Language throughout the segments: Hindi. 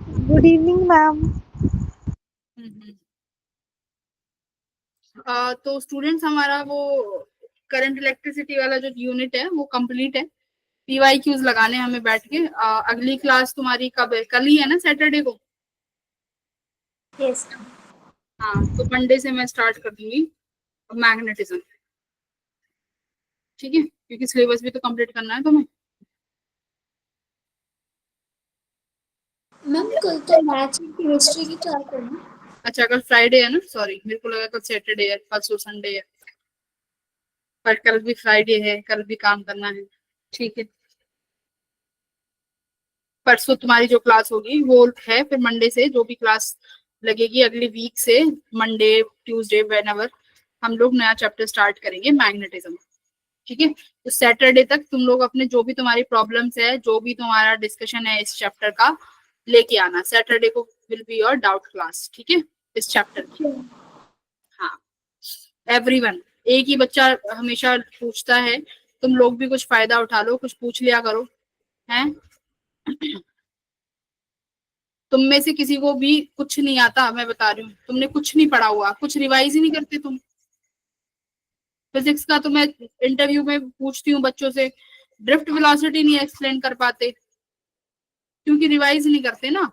Good evening ma'am. हम्म। तो स्टूडेंट्स हमारा वो करंट इलेक्ट्रिसिटी वाला जो यूनिट है वो कंप्लीट है। पीवाई क्यूज लगाने हमें बैठ के। अगली क्लास तुम्हारी कब है? कल ही है ना, सैटरडे को? यस। हाँ, तो मंडे से मैं स्टार्ट कर दूंगी मैग्नेटिज्म। ठीक है, क्योंकि सिलेबस भी तो कंप्लीट करना है तुम्हें। मैम कल तो मैथ्स और केमिस्ट्री की क्लास है ना? अच्छा, कल फ्राइडे है ना, सॉरी, मेरे को लगा कल सैटरडे है, परसों संडे है। पर कल भी फ्राइडे है, कल भी काम करना है। ठीक है, परसों तुम्हारी जो क्लास होगी वो है, फिर मंडे से जो भी क्लास लगेगी अगली वीक से, मंडे ट्यूसडे वेन हम लोग नया चैप्टर स्टार्ट करेंगे मैग्नेटिज्म। ठीक है, तो सैटरडे तक तुम लोग अपने जो भी तुम्हारी प्रॉब्लम्स है, जो भी तुम्हारा डिस्कशन है इस चैप्टर का, लेके आना। सैटरडे को will be your doubt class, ठीक है, इस चैप्टर की। हाँ, एवरीवन। एक ही बच्चा हमेशा पूछता है, तुम लोग भी कुछ फायदा उठा लो, कुछ पूछ लिया करो। हैं? तुम में से किसी को भी कुछ नहीं आता, मैं बता रही हूँ, तुमने कुछ नहीं पढ़ा हुआ, कुछ रिवाइज ही नहीं करते तुम। फिजिक्स का तो मैं इंटरव्यू में पूछती हूँ बच्चों से, ड्रिफ्ट वेलोसिटी नहीं एक्सप्लेन कर पाते, क्योंकि रिवाइज नहीं करते ना।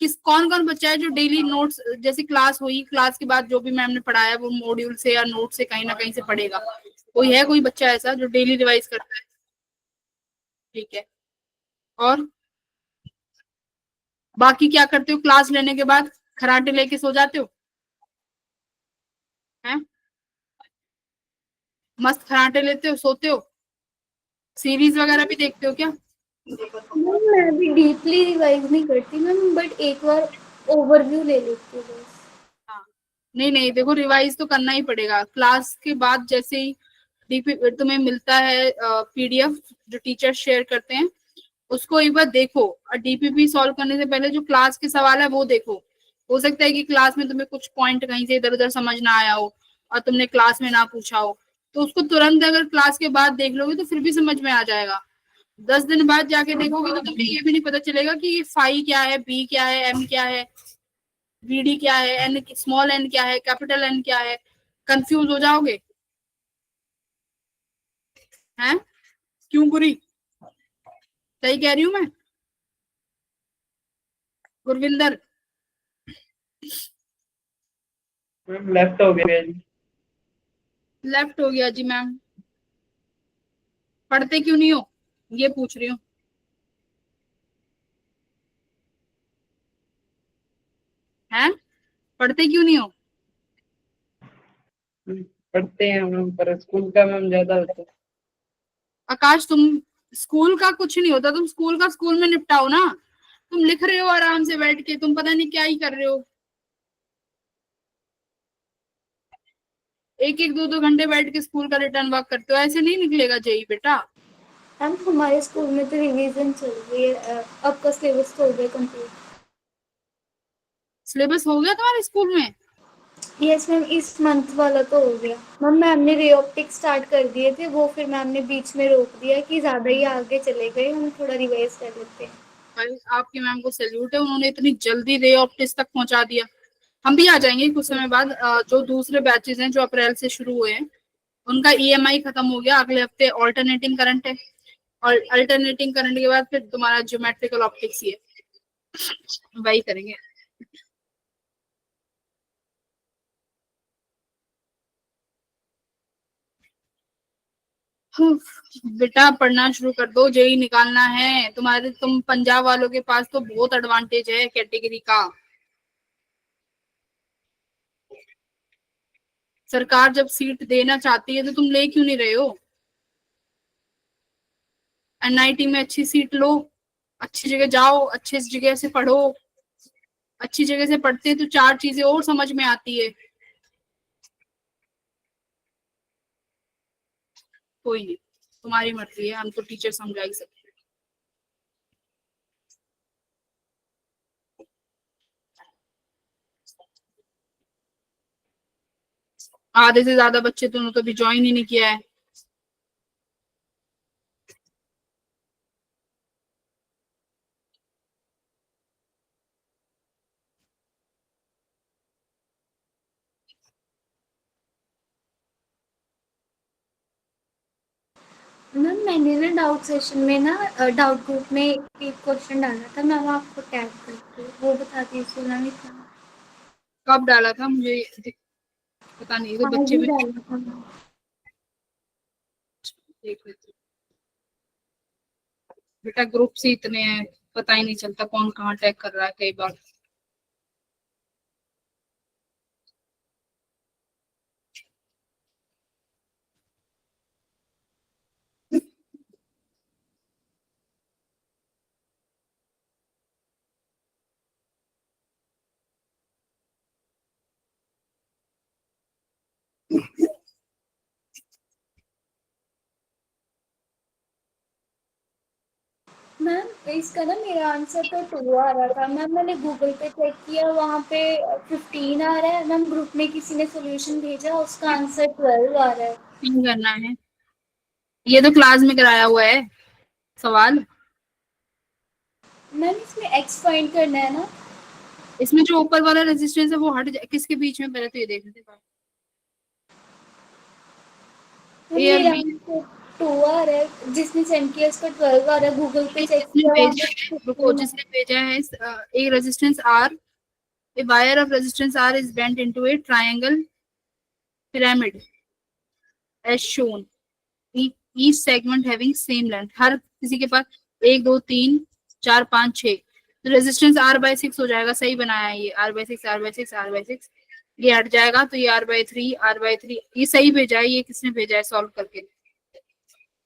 किस कौन कौन बच्चा है जो डेली नोट्स, जैसे क्लास हुई, क्लास के बाद जो भी मैम ने पढ़ाया वो मॉड्यूल से या नोट से कहीं ना कहीं से पढ़ेगा? कोई है कोई बच्चा ऐसा जो डेली रिवाइज करता है? ठीक है। और बाकी क्या करते हो क्लास लेने के बाद? खराटे लेके सो जाते हो? हैं? मस्त खराटे लेते हो, सोते हो? सीरीज वगैरह भी देखते हो क्या? मैम मैं अभी डीपली रिवाइज नहीं करती मैम, बट एक बार ओवरव्यू ले लेती हूँ बस। हाँ, नहीं नहीं, देखो रिवाइज तो करना ही पड़ेगा क्लास के बाद। जैसे ही डीपी तुम्हें मिलता है, पीडीएफ जो टीचर शेयर करते हैं, उसको एक बार देखो। और डीपीपी सॉल्व करने से पहले जो क्लास के सवाल है वो देखो। हो सकता है कि क्लास में तुम्हें कुछ पॉइंट कहीं से इधर उधर समझ ना आया हो और तुमने क्लास में ना पूछा हो, तो उसको तुरंत अगर क्लास के बाद देख लोगे तो फिर भी समझ में आ जाएगा। 10 दिन बाद जाके देखोगे तो तुम्हें ये भी नहीं पता चलेगा कि फाई क्या है, बी क्या है, एम क्या है, वीडी क्या है, एन स्मॉल एन क्या है, कैपिटल एन क्या है। कंफ्यूज हो जाओगे। हैं? क्यों बुरी? सही कह रही हूँ मैं, गुरविंदर? मैम लेफ्ट हो गया जी। लेफ्ट हो गया जी मैम? पढ़ते क्यों नहीं हो, ये पूछ रही हूँ। हैं? पढ़ते क्यों नहीं हो? पढ़ते हैं मैम, पर स्कूल का मैम ज्यादा होता है। आकाश, तुम स्कूल का कुछ नहीं होता, तुम स्कूल का स्कूल में निपटाओ ना। तुम लिख रहे हो आराम से बैठ के, तुम पता नहीं क्या ही कर रहे हो। एक एक दो दो घंटे बैठ के स्कूल का रिटर्न वर्क करते हो, ऐसे नहीं निकलेगा जेई बेटा। मैम हमारे स्कूल में तो रिवीजन चल रही है, आपका सिलेबस तो हो गया कंप्लीट। सिलेबस हो गया तुम्हारे स्कूल में? यस मैम, इस मंथ वाला तो हो गया मैम। मैम ने रे ऑप्टिक स्टार्ट कर दिए थे, वो फिर मैम ने बीच में रोक दिया कि ज़्यादा ही आगे चले गए, हम थोड़ा रिवाइज कर लेते हैं। भाई आपकी मैम को सैल्यूट है, उन्होंने इतनी जल्दी रे ऑप्टिक्स तक पहुंचा दिया। हम भी आ जाएंगे कुछ समय बाद। जो दूसरे बैचेस हैं जो अप्रैल से शुरू हुए हैं, उनका ईएमआई खत्म हो गया, अगले हफ्ते ऑल्टरनेटिंग करंट है। और अल्टरनेटिंग करंट के बाद फिर तुम्हारा ज्योमेट्रिकल ऑप्टिक्स ही है, वही करेंगे। बेटा पढ़ना शुरू कर दो, जेई निकालना है तुम्हारे। तुम पंजाब वालों के पास तो बहुत एडवांटेज है कैटेगरी का। सरकार जब सीट देना चाहती है तो तुम ले क्यों नहीं रहे हो? एनआईटी में अच्छी सीट लो, अच्छी जगह जाओ, अच्छी जगह से पढ़ो। अच्छी जगह से पढ़ते तो चार चीजें और समझ में आती है। कोई नहीं, तुम्हारी मर्जी है, हम तो टीचर समझा ही सकते हैं। आधे से ज्यादा बच्चे तो कभी ज्वाइन ही नहीं किया है। मैम मैंने ना डाउट सेशन में ना डाउट ग्रुप में एक क्वेश्चन डाला था, मैं वो आपको टैग करती हूँ, वो बता दीजिए मैम इतना। कब डाला था मुझे पता नहीं, तो आज बच्चे ही भी डाला था मैम। देख लेते हैं। बेटा ग्रुप से इतने हैं, पता ही नहीं चलता कौन कहाँ टैग कर रहा है कई बार। मैम इसका ना मेरा आंसर तो 2 आ रहा था मैम, मैंने गूगल पे चेक किया वहाँ पे 15 आ रहा है मैम, ग्रुप में किसी ने सोल्यूशन भेजा उसका आंसर 12 आ रहा है। नहीं करना है, ये तो क्लास में कराया हुआ है सवाल। मैम इसमें एक्स फाइंड करना है ना। इसमें जो ऊपर वाला रेजिस्टेंस है वो हट जाए किसके बीच में, पहले तो ये देख लेते हैं। मैम ए और मेरा बी, आंसर 2 आ रहा है, जिसने सेंड किया उसका 12 आ रहा है, गूगल पे चेक जिसने किया वहाँ भेजा पे है, रुको, 15 है। जिसने भेजा है a resistance R, a wire of resistance R is bent into a triangle pyramid as shown. Each segment having same length. हर किसी के पास 1 2 3 4 5 6, तो रेजिस्टेंस R/6 हो जाएगा। सही बनाया है ये, R/6 R/6 R/6, ये हट जाएगा तो ये R/3 R/3, ये सही भेजा है। ये किसने भेजा है सॉल्व करके?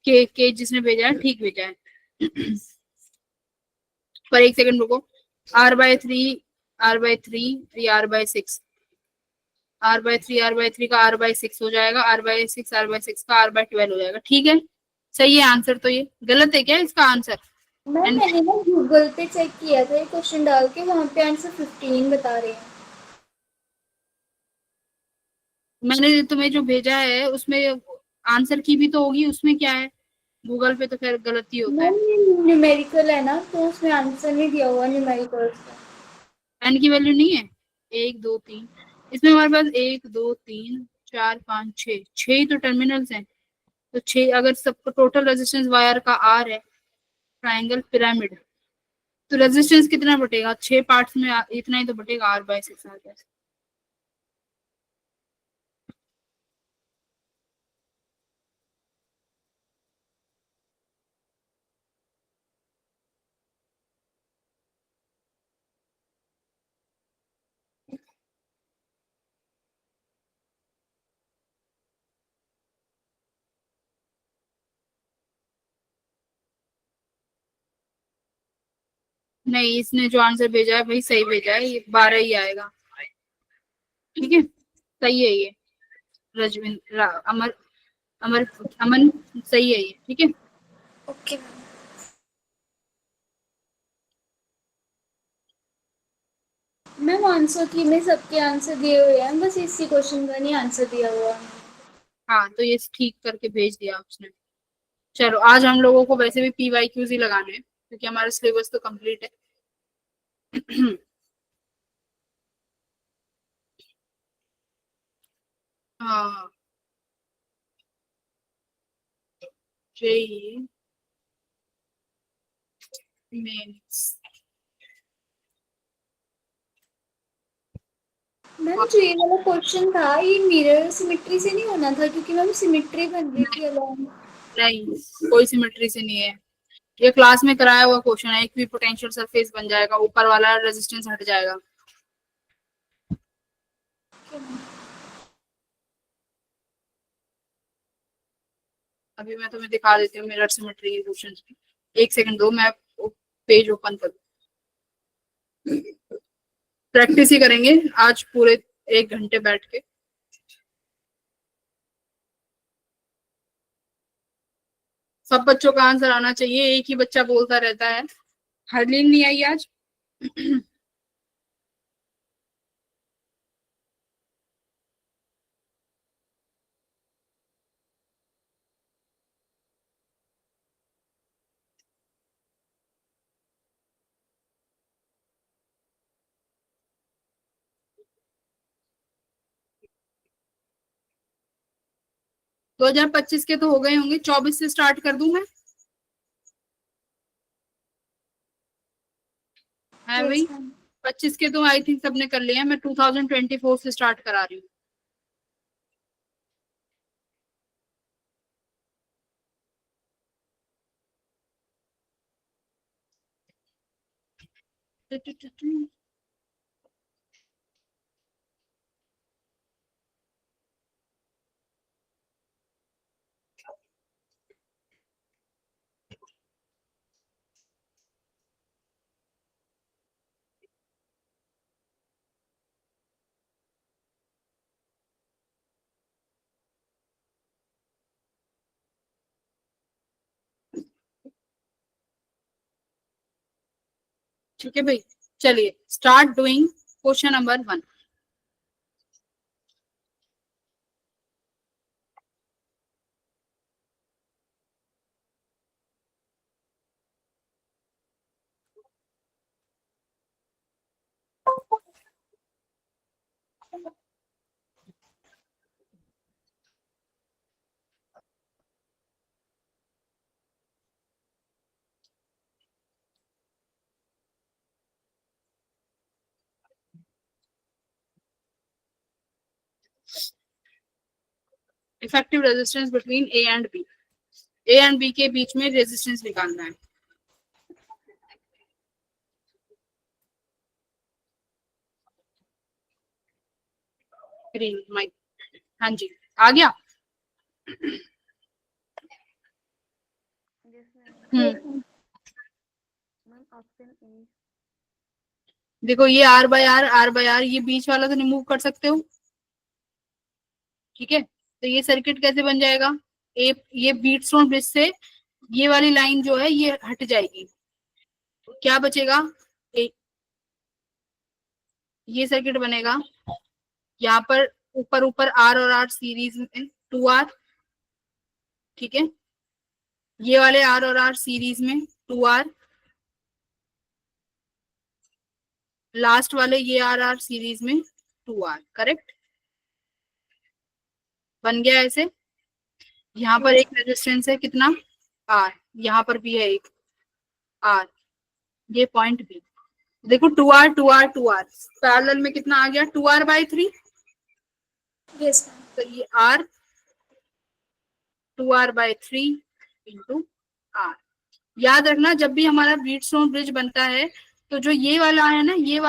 के जिसने भेजा है ठीक भेजा है। पर एक सेकंड रुको, R/3 R/3, ये R/6, R/3 का R/6 हो जाएगा, R/6 का R/12 हो जाएगा। ठीक है, सही है आंसर। तो ये गलत है क्या इसका आंसर? मैम एंड मैंने ना गूगल पे चेक किया था ये क्वेश्चन डाल के, वहाँ पे आंसर 15 बता रहे हैं। मैंने तुम्हें जो भेजा है उसमें आंसर की भी तो होगी, उसमें क्या है? गूगल पे तो खैर गलत ही होता है। मैम ये न्यूमेरिकल है ना, तो उसमें आंसर नहीं दिया हुआ न्यूमेरिकल का। एन की वैल्यू नहीं है? 1 2 3, इसमें हमारे पास 1 2 3 4 5 6, 6 ही तो टर्मिनल्स हैं। तो 6, अगर सबको टोटल रेजिस्टेंस वायर का आर है, ट्राइंगल पिरामिड, तो रेजिस्टेंस कितना बटेगा? 6 पार्ट्स में इतना ही तो बटेगा, R/6 आ गया। नहीं, इसने जो आंसर भेजा है वही सही भेजा है, ये 12 ही आएगा। ठीक है, सही है ये। अमर, अमर, अमन, सही है ये। ठीक है, ओके मैम। मैम आंसर की में सबके आंसर दिए हुए हैं, बस इसी क्वेश्चन का नहीं आंसर दिया हुआ है। हाँ तो ये ठीक करके भेज दिया उसने। चलो, आज हम लोगों को वैसे भी PYQs ही लगाने हैं क्योंकि हमारा सिलेबस तो कंप्लीट है। हाँ, जेई मेंस। मैम जो ये वाला क्वेश्चन था ये मिरर सिमेट्री से नहीं होना था, क्योंकि मैम सिमेट्री बन रही थी अलॉन्ग। नहीं, कोई सिमेट्री से नहीं है, ये क्लास में कराया हुआ क्वेश्चन है। एक भी पोटेंशियल सरफेस बन जाएगा, ऊपर वाला रेजिस्टेंस हट जाएगा। अभी मैं तुम्हें दिखा देती हूँ मिरर सिमेट्री के क्वेश्चन। एक सेकंड दो, मैं पेज ओपन कर, प्रैक्टिस ही करेंगे आज पूरे 1 घंटे बैठ के। सब बच्चों का आंसर आना चाहिए, एक ही बच्चा बोलता रहता है। हरलीन नहीं आई आज। 2025 के तो हो गए होंगे, 24 से स्टार्ट कर दूं मैं? है भाई? Yes, ma'am. 25 के तो आई थिंक सबने कर लिया, मैं 2024 से स्टार्ट करा रही हूँ। ठीक है भाई, चलिए start doing question number 1। Effective resistance between A and B. A and B के बीच में रेजिस्टेंस निकालना है। ग्रीन माइक, हाँ जी, आ गया। हम्म, देखो ये आर बाय आर, ये बीच वाला तो रिमूव कर सकते हो, ठीक है। तो ये सर्किट कैसे बन जाएगा? ये बीटस्टोन ब्रिज से ये वाली लाइन जो है ये हट जाएगी, तो क्या बचेगा? ये सर्किट बनेगा, यहाँ पर ऊपर ऊपर आर और आर सीरीज में 2R, ठीक है। ये वाले आर और आर सीरीज में 2R, लास्ट वाले ये आर आर सीरीज में 2R, करेक्ट। बन गया ऐसे। यहाँ पर एक रेजिस्टेंस है कितना? R, यहाँ पर भी है एक R, ये पॉइंट भी। देखो 2R 2R 2R पैरेलल में कितना आ गया? 2R/3। Yes, ma'am. तो ये R 2R/3 इंटू R। याद रखना जब भी हमारा बीटस्टोन ब्रिज बनता है तो जो ये वाला है ना, ये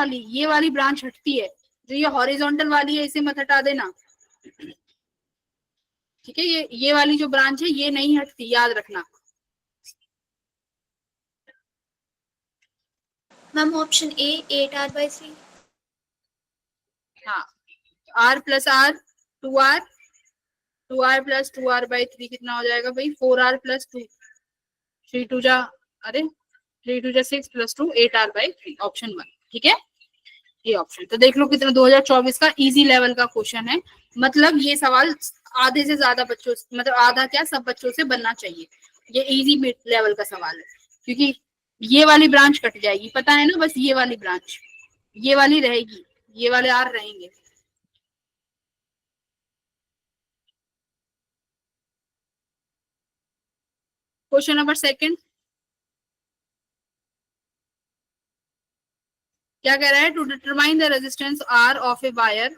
वाली ब्रांच हटती है, जो ये हॉरिजॉन्टल वाली है इसे मत हटा देना, ठीक है। ये वाली जो ब्रांच है ये नहीं हटती, याद रखना। Ma'am, option A, 8R/3. हाँ, R plus R 2R, 2R plus 2R/3 कितना हो जाएगा भाई? 4R प्लस 2, 3 2 जा, अरे 3 2 जा 6 प्लस 2 8R/3, ऑप्शन 1, ठीक है। ये ऑप्शन तो देख लो कितना 2024 का इजी लेवल का क्वेश्चन है। मतलब ये सवाल आधे से ज्यादा बच्चों, मतलब आधा क्या, सब बच्चों से बनना चाहिए। ये इजी लेवल का सवाल है, क्योंकि ये वाली ब्रांच कट जाएगी, पता है ना, बस ये वाली ब्रांच, ये वाली रहेगी, ये वाले आर रहेंगे। क्वेश्चन नंबर 2 क्या कह रहा है? To determine the resistance R of a wire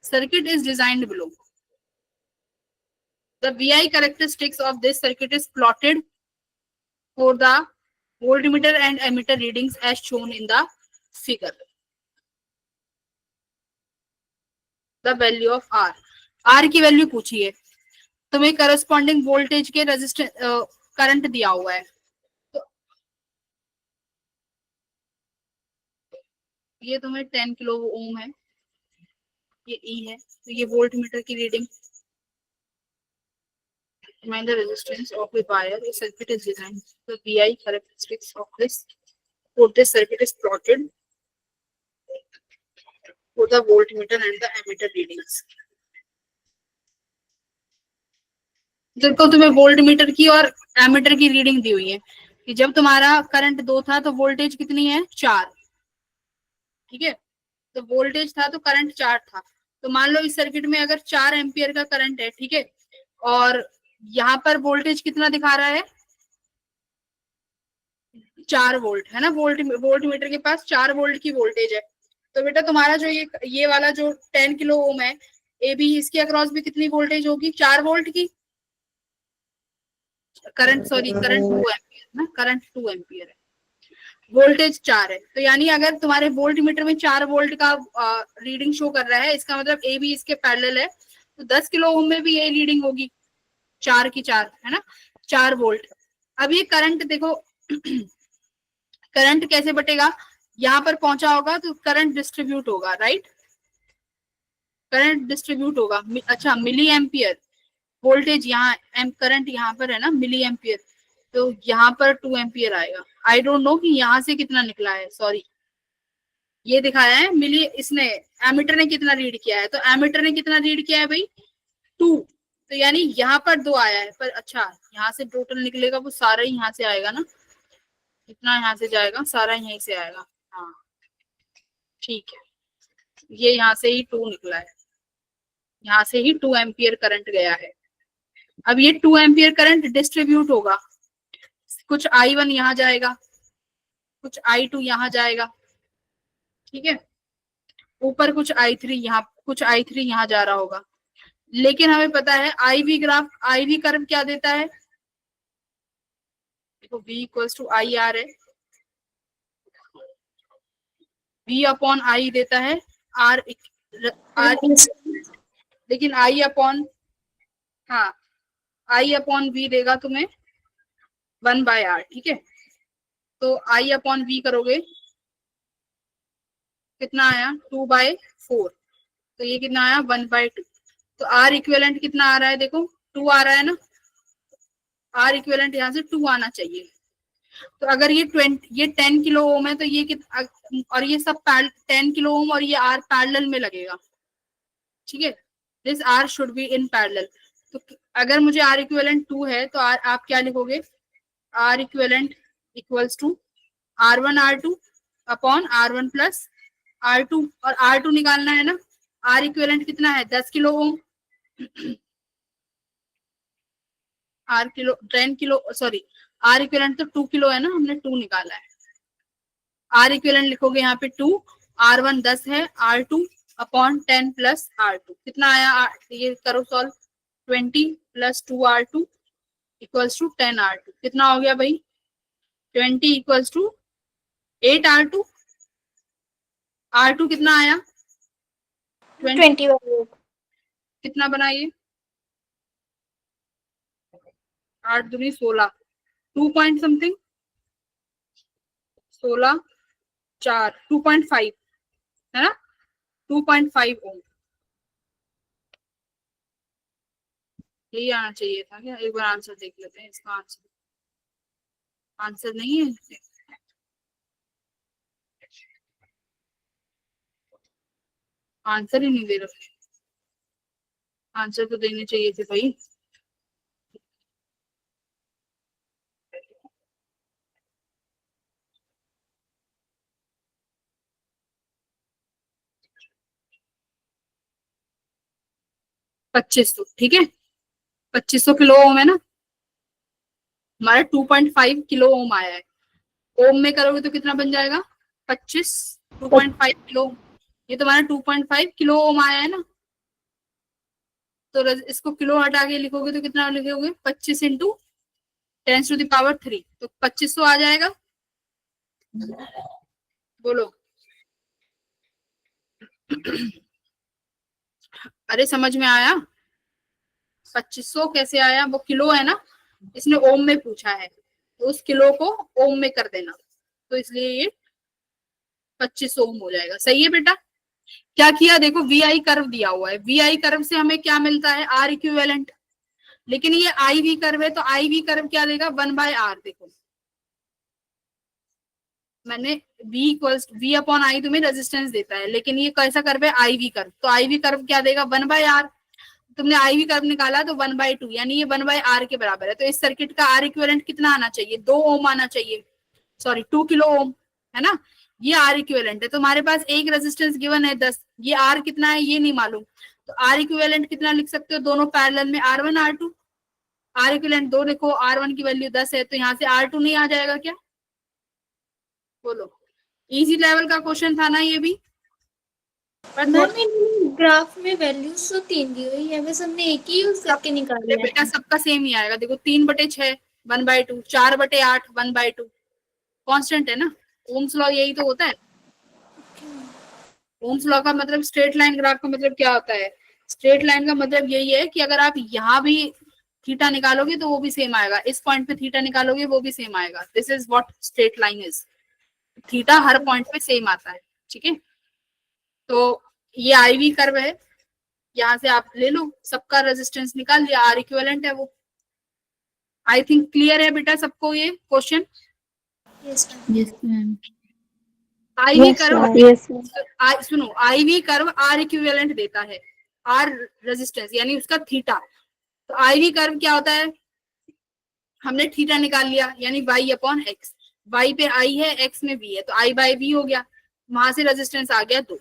circuit is designed below. The VI characteristics of this circuit is plotted for the voltmeter and ammeter readings as shown in the figure. The value of R. R की वैल्यू पूछी है, तुम्हें करस्पॉन्डिंग वोल्टेज के रेजिस्टेंस करंट दिया हुआ है, तो ये तुम्हें 10 किलो ओम है, ये E है, तो ये वोल्टमीटर की reading. Determine the resistance of a wire. A circuit is designed. The VI characteristics of this for this circuit is plotted for the voltmeter and the ammeter readings. देखो तुम्हें वोल्टमीटर की और एमीटर की रीडिंग दी हुई है कि जब तुम्हारा करंट 2 था तो वोल्टेज कितनी है? 4, ठीक है। तो वोल्टेज था तो करंट 4 था, तो मान लो इस सर्किट में अगर 4 एम्पियर का करंट है, ठीक है, और यहाँ पर वोल्टेज कितना दिखा रहा है, 4 वोल्ट है ना, वोल्ट मीटर के पास 4 वोल्ट की वोल्टेज है। तो बेटा तुम्हारा जो ये वाला जो 10 किलो ओम है ए बी, इसके अक्रॉस भी कितनी वोल्टेज होगी, 4 वोल्ट की करंट, सॉरी करंट 2 एम्पियर ना, करंट 2 एम्पियर है, वोल्टेज 4 है। तो यानी अगर तुम्हारे वोल्ट मीटर में 4 वोल्ट का रीडिंग शो कर रहा है, इसका मतलब ए बी इसके पैरेलल है, तो 10 किलो ओम में भी ये रीडिंग होगी, 4 की 4 है ना, 4 वोल्ट। अब ये करंट देखो करंट कैसे बटेगा, यहाँ पर पहुंचा होगा तो करंट डिस्ट्रीब्यूट होगा, राइट, करंट डिस्ट्रीब्यूट होगा। अच्छा मिली एम्पियर वोल्टेज यहाँ, करंट यहाँ पर है ना मिली एम्पियर, तो यहाँ पर 2 एम्पियर आएगा। आई डोंट नो कि यहाँ से कितना निकला है, सॉरी ये दिखाया है मिली, इसने एमीटर ने कितना रीड किया है, तो एमीटर ने कितना रीड किया है भाई 2, तो यानी यहाँ पर 2 आया है, पर अच्छा यहाँ से टोटल निकलेगा वो सारा ही यहाँ से आएगा ना, इतना यहाँ से जाएगा सारा यहीं से आएगा, हाँ ठीक है, ये यहाँ से ही 2 निकला है, यहाँ से ही 2 एम्पियर करंट गया है। अब ये 2 एम्पियर करंट डिस्ट्रीब्यूट होगा, कुछ I1 यहाँ जाएगा, कुछ I2 यहाँ जाएगा, ठीक है, ऊपर कुछ I3 यहाँ, कुछ I3 यहाँ जा रहा होगा। लेकिन हमें पता है IV ग्राफ, IV कर्व क्या देता है, देखो V equals to I R है, V अपॉन I देता है R, लेकिन I अपॉन, हाँ I अपॉन V देगा तुम्हें 1/R, ठीक है, तो I अपॉन V करोगे कितना आया 2/4, तो ये कितना आया 1/2, तो R इक्विवेलेंट कितना आ रहा है, देखो 2 आ रहा है ना, R इक्विवेलेंट यहाँ से 2 आना चाहिए। तो अगर ये 10 किलो ओम है तो ये और ये सब 10 किलो ओम और ये R पैरेलल में लगेगा, ठीक है, this R should be in parallel. तो अगर मुझे R इक्विवेलेंट 2 है तो आप क्या लिखोगे, R equivalent equals to R1 R2 upon R1 plus R2, और R2 निकालना है ना, R इक्विवेलेंट कितना है 10 kilo ohm, R kilo 10 kilo, sorry R equivalent तो 2 किलो है ना, हमने 2 निकाला है, R इक्विवेलेंट लिखोगे यहाँ पे 2, R1 10 है, R2 अपॉन 10 प्लस R2 कितना आया, ये करो solve, 20 plus 2R2 equals to 10R2, कितना हो गया भाई 20 इक्वल्स टू 8R2, R2 कितना आया 21 कितना बना ये 8 दूनी 16, 2 पॉइंट समथिंग 16 4 2.5 है ना, 2.5 ओम, यही आना चाहिए था क्या, एक बार आंसर देख लेते हैं इसका, आंसर नहीं है, आंसर ही नहीं दे रहे, आंसर तो देने चाहिए थे भाई। पच्चीस सौ, ठीक है 2500 किलो ओम है ना, हमारा 2.5 किलो ओम आया है, ओम में करोगे तो कितना बन जाएगा 25, 2.5 किलो, ये तुम्हारा 2.5 किलो ओम आया है ना, तो इसको किलो हटा के लिखोगे तो कितना लिखोगे 25 इंटू 10⁻³ तो 2500 आ जाएगा, बोलो अरे समझ में आया, 2500 कैसे आया, वो किलो है ना, इसने ओम में पूछा है तो उस किलो को ओम में कर देना, तो इसलिए ये 2500 ओम हो जाएगा, सही है बेटा। क्या किया देखो वी आई कर्व दिया हुआ है, वी आई कर्व से हमें क्या मिलता है आर इक्विवेलेंट, लेकिन ये आई वी कर्व है तो आई वी कर्व क्या देगा 1/R, देखो मैंने V अपॉन आई तुम्हें रेजिस्टेंस देता है, लेकिन ये कैसा कर्व है आई वी कर्व, तो आई वी कर्व क्या देगा 1/R, तुमने आई वी कर्व निकाला तो 1/2 यानी ये 1/R के बराबर है, तो इस सर्किट का आर इक्विवेलेंट कितना आना चाहिए 2 ओम आना चाहिए, सॉरी 2 किलो ओम है ना, ये आर इक्विवेलेंट है, तुम्हारे पास एक रेजिस्टेंस गिवन है 10, ये आर कितना है ये नहीं मालूम, तो आर इक्विवेलेंट कितना लिख सकते हो दोनों पैरेलल में R1 R2, आर इक्विवेलेंट 2 देखो, R1 की वैल्यू 10 है, तो यहाँ से R2 नहीं आ जाएगा क्या? बोलो, इजी लेवल का क्वेश्चन था ना ये भी, पर मैम इन ग्राफ में वैल्यूज तो 3 दी हुई है, बस हमने एक ही यूज करके निकाली बेटा है। सबका सेम ही आएगा। देखो 3/6 1/2, 4/8 1/2, कांस्टेंट है ना। ओम्स लॉ यही तो होता है। ओम्स लॉ का मतलब स्ट्रेट लाइन ग्राफ का मतलब क्या होता है? स्ट्रेट लाइन का मतलब यही है कि अगर आप यहाँ भी थीटा निकालोगे तो वो भी सेम आएगा, इस पॉइंट पे थीटा निकालोगे वो भी सेम आएगा। This is what straight line is. Theta her point पे सेम आता है, ठीक है। तो ये IV कर्व है, यहाँ से आप ले लो, सबका रेजिस्टेंस निकाल लिया, R इक्विवेलेंट है वो। आई थिंक क्लियर है बेटा सबको ये question? Yes ma'am. IV curve, yes सुनो, IV कर्व R इक्विवेलेंट देता है, R रेजिस्टेंस यानी उसका थीटा। तो IV कर्व क्या होता है? हमने थीटा निकाल लिया यानी y/x, y पे I है, x में v है, तो I/v हो गया, वहां से रेजिस्टेंस आ गया 2।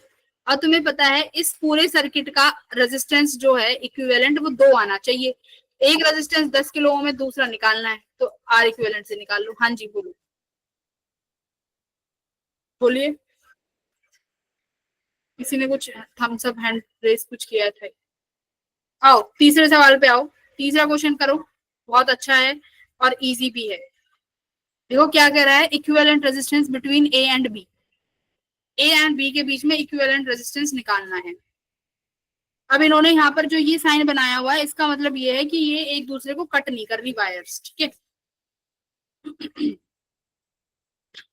और तुम्हें पता है इस पूरे सर्किट का रेजिस्टेंस जो है इक्विवेलेंट वो 2 आना चाहिए। एक रेजिस्टेंस 10 किलो ओम में, दूसरा निकालना है, तो R इक्विवेलेंट से निकाल लो। हाँ जी बोलो, बोलिए। किसी ने कुछ थम्स अप हैंड रेस कुछ किया था? आओ तीसरे सवाल पे आओ, तीसरा क्वेश्चन करो, बहुत अच्छा है और इजी भी है। देखो क्या कह रहा है, equivalent resistance between A and B। A and B के बीच में इक्विवेलेंट रेजिस्टेंस निकालना है। अब इन्होंने यहाँ पर जो ये साइन बनाया हुआ है, इसका मतलब ये है कि ये एक दूसरे को कट नहीं कर रही वायर्स, ठीक है।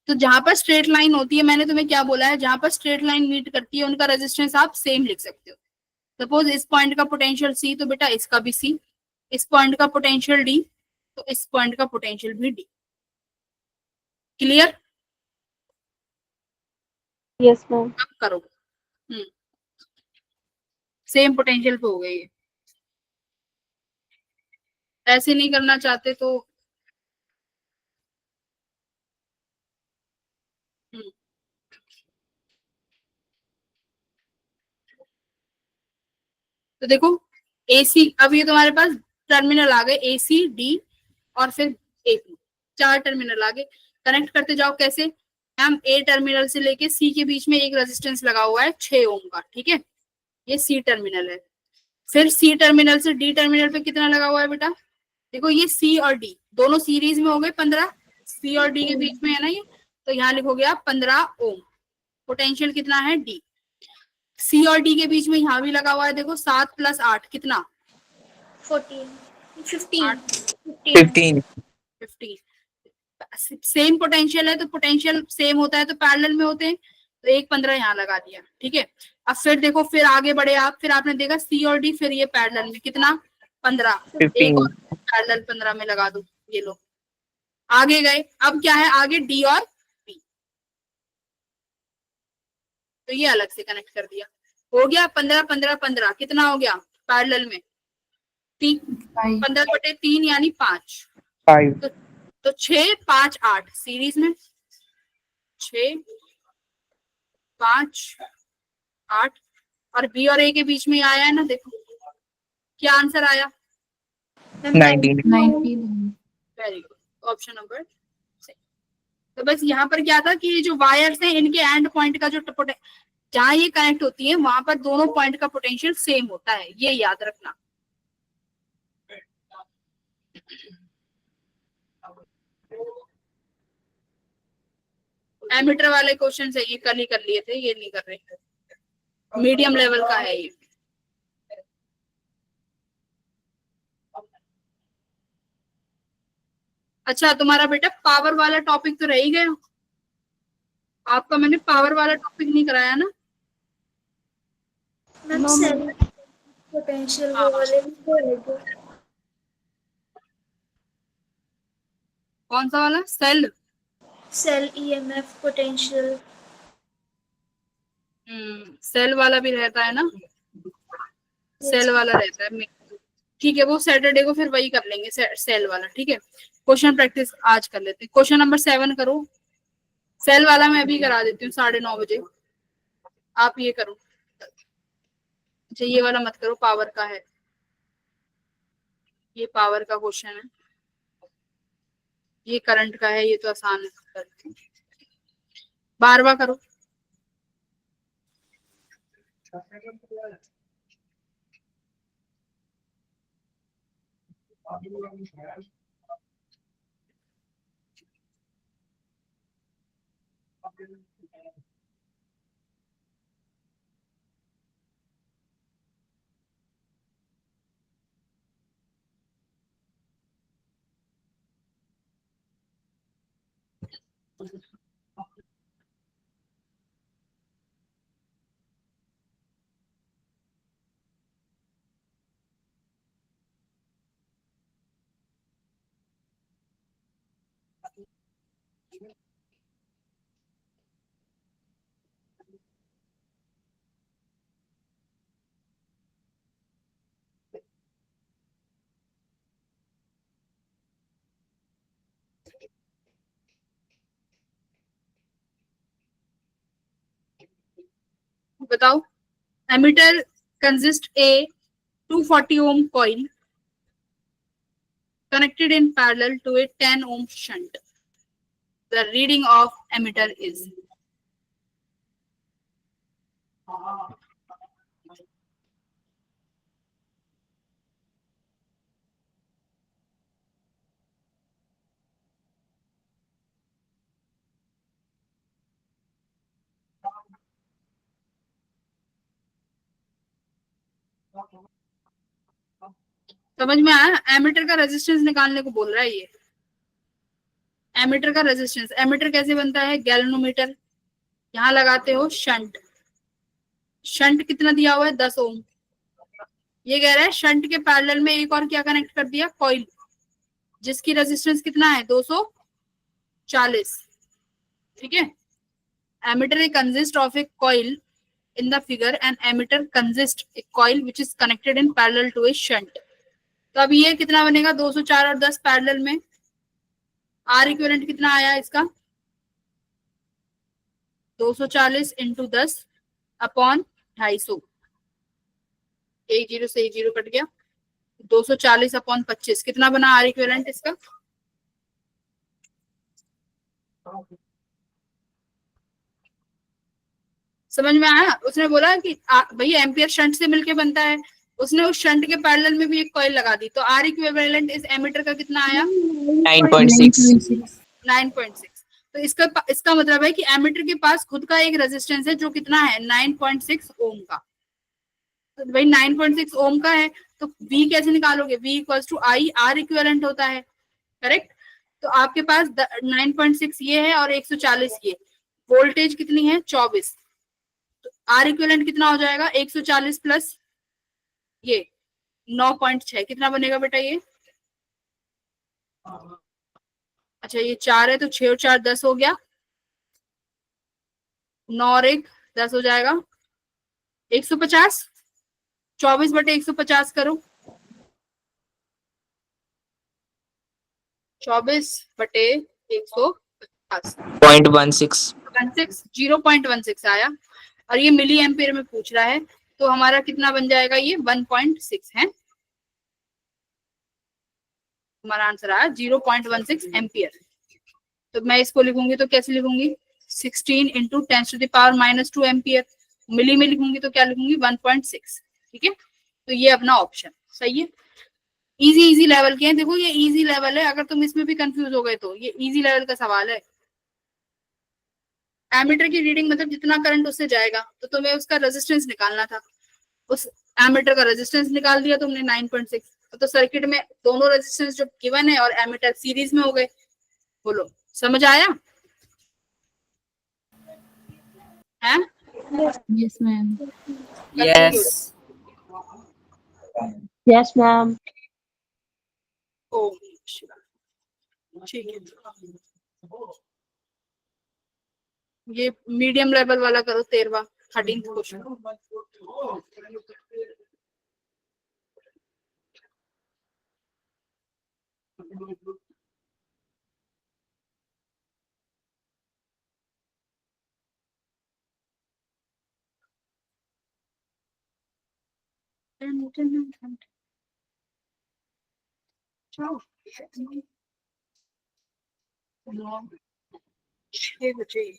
तो जहां पर स्ट्रेट लाइन होती है, मैंने तुम्हें क्या बोला है, जहां पर स्ट्रेट लाइन मीट करती है उनका रेजिस्टेंस आप सेम लिख सकते हो। सपोज इस पॉइंट का पोटेंशियल C, तो बेटा इसका भी C। इस पॉइंट का पोटेंशियल D, तो इस पॉइंट का पोटेंशियल भी D। क्लियर? Yes ma'am. अब करो। सेम पोटेंशियल पे हो गई है। ऐसे नहीं करना चाहते तो हम्म, तो देखो AC, अब ये तुम्हारे पास टर्मिनल आ गए AC D और फिर AP, 4 टर्मिनल आ गए। कनेक्ट करते जाओ कैसे? हम A टर्मिनल से लेके C के बीच में एक रेजिस्टेंस लगा हुआ है 6 ओम का, ठीक है, ये C टर्मिनल है। फिर C टर्मिनल से D टर्मिनल पे कितना लगा हुआ है बेटा? देखो ये C और D दोनों सीरीज में हो गए 15, C और D के बीच में है ना ये, तो यहाँ लिखोगे आप 15 ओम। पोटेंशियल कितना है D। C और D के बीच में यहाँ भी लगा हुआ है, देखो 7 + 8 कितना? 14 15 15 15। सेम पोटेंशियल है तो पोटेंशियल सेम होता है तो पैरेलल में होते हैं, तो एक 15 यहाँ लगा दिया, ठीक है। अब फिर देखो, फिर आगे बढ़े आप, फिर आपने देखा C और D, फिर ये पैरेलल में कितना? 15, एक 15 और पैरेलल 15 में लगा दो, ये लो आगे गए। अब क्या है आगे? D और B, तो ये अलग से कनेक्ट कर दिया, हो गया 15 15 15, कितना हो गया पैरेलल में? 15/3 यानी 5। 5 तो 6 5 8 सीरीज में, 6 5 8, और B और A के बीच में आया है ना, देखो क्या आंसर आया? 19 वेरी गुड, ऑप्शन नंबर। तो बस यहाँ पर क्या था कि ये जो वायर्स हैं इनके एंड पॉइंट का जो जहां ये कनेक्ट होती है वहां पर दोनों पॉइंट का पोटेंशियल सेम होता है, ये याद रखना। एमीटर वाले क्वेश्चन है ये, कल ही कर लिए थे, ये नहीं कर रहे, मीडियम लेवल का है ये। अच्छा तुम्हारा बेटा पावर वाला टॉपिक तो रह ही गया, आपका मैंने पावर वाला टॉपिक नहीं कराया ना? मैम सेल पोटेंशियल हाँ वो वाले भी बोलेगे। कौन सा वाला? Cell? Cell EMF potential. Cell वाला भी रहता है ना, सेल वाला रहता है, ठीक है, वो सैटरडे को फिर वही कर लेंगे सेल वाला, ठीक है। क्वेश्चन प्रैक्टिस आज कर लेते हैं। क्वेश्चन नंबर 7 करो, सेल वाला मैं अभी करा देती हूँ 9:30 बजे, आप ये करो। अच्छा ये वाला मत करो, पावर का है। ये पावर का क्वेश्चन है, ये करंट का है, ये तो आसान है। 12वां करो। बताओ। Ammeter consist A 240 ohm coil connected in parallel to a 10 ohm shunt. The reading of emitter is। समझ में आया? एमीटर का रेजिस्टेंस निकालने को बोल रहा है ये। एमीटर का रेजिस्टेंस, एमीटर कैसे बनता है? गैल्वेनोमीटर, यहाँ लगाते हो शंट। शंट कितना दिया हुआ है? 10 ओम। ये कह रहा है शंट के पैरेलल में एक और क्या कनेक्ट कर दिया? कॉइल, जिसकी रेजिस्टेंस कितना है? 240। ठीक है। Ammeter consist of a coil in the figure an emitter consists a coil which is connected in parallel to a shunt। तो अब ये कितना बनेगा? 204 और 10 पैरेलल में। आर इक्विवेलेंट कितना आया इसका? 240 इंटू 10 अपॉन 250। एक जीरो से एक जीरो कट गया। 240 अपॉन 25 कितना बना आर इक्विवेलेंट इसका? समझ में आया? उसने बोला कि भैया एम्पियर शंट से मिलके बनता है, उसने उस शंट के पैरेलल में भी एक कॉइल लगा दी, तो आर इक्विवेलेंट इस एमीटर का कितना आया? 9.6। 9.6। तो इसका मतलब है कि एमीटर के पास खुद का एक रेजिस्टेंस है जो कितना है? 9.6 ओम का। तो भाई 9.6 ओम का है, तो V कैसे निकालोगे? V equals to I, R equivalent होता है, करेक्ट। तो आपके पास 9.6 ये है और 140 ये। वोल्टेज कितनी है? 24। तो आर इक्विवेलेंट कितना हो जाएगा? 140 प्लस ये 9.6 कितना बनेगा बेटा ये? अच्छा ये 4 है तो 6 और 4 10 हो गया। 9 और 1 10 हो जाएगा। 150। 24 बटे 150 करो। 24 बटे 150 0.16। 0.16 आया। और ये मिली एम्पियर में पूछ रहा है, तो हमारा कितना बन जाएगा? ये 1.6 है। हमारा आंसर आया 0.16 एम्पियर। तो मैं इसको लिखूंगी तो कैसे लिखूंगी? 16 इंटू 10⁻⁻2 एम्पियर। मिली में लिखूंगी तो क्या लिखूंगी? 1.6। ठीक है, तो ये अपना ऑप्शन सही है। इजी इजी लेवल के हैं, देखो ये इजी लेवल है, अगर तुम इसमें भी कंफ्यूज हो गए तो ये इजी लेवल का सवाल है। एमीटर की रीडिंग मतलब जितना करंट उससे जाएगा, तो तुम्हें उसका रेजिस्टेंस निकालना था। उस एमीटर का रेजिस्टेंस निकाल दिया तुमने 9.6। तो सर्किट में दोनों रेजिस्टेंस जो गिवन है और एमीटर सीरीज में हो गए। बोलो समझ आया है? Yes, ma'am. Yes। Yes, ma'am. ओम शिवाय। ठीक है, ये मीडियम लेवल वाला करो 13वां 13th क्वेश्चन। 6 बजे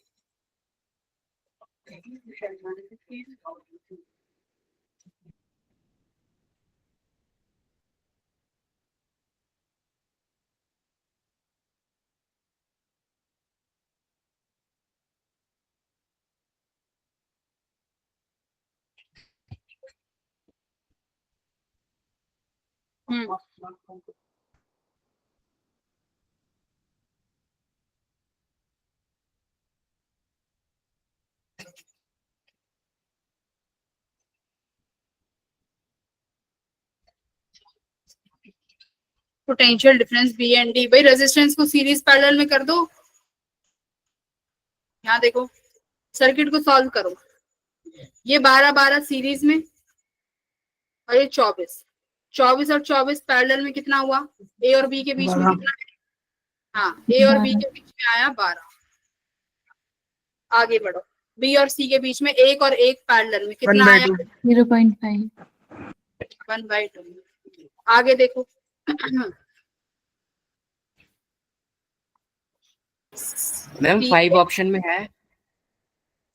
potential difference B and D. भाई रेजिस्टेंस को सीरीज पैरेलल में कर दो। यहाँ देखो सर्किट को सॉल्व करो। ये 12 सीरीज में और ये 24 और 24 पैरेलल में कितना हुआ? ए और बी के बीच में कितना है? हाँ, ए और बी के बीच में आया 12। आगे बढ़ो, बी और सी के बीच में एक और एक पैरेलल में कितना आया? 0.5 1/2। आगे देखो मैम 5 ऑप्शन में है।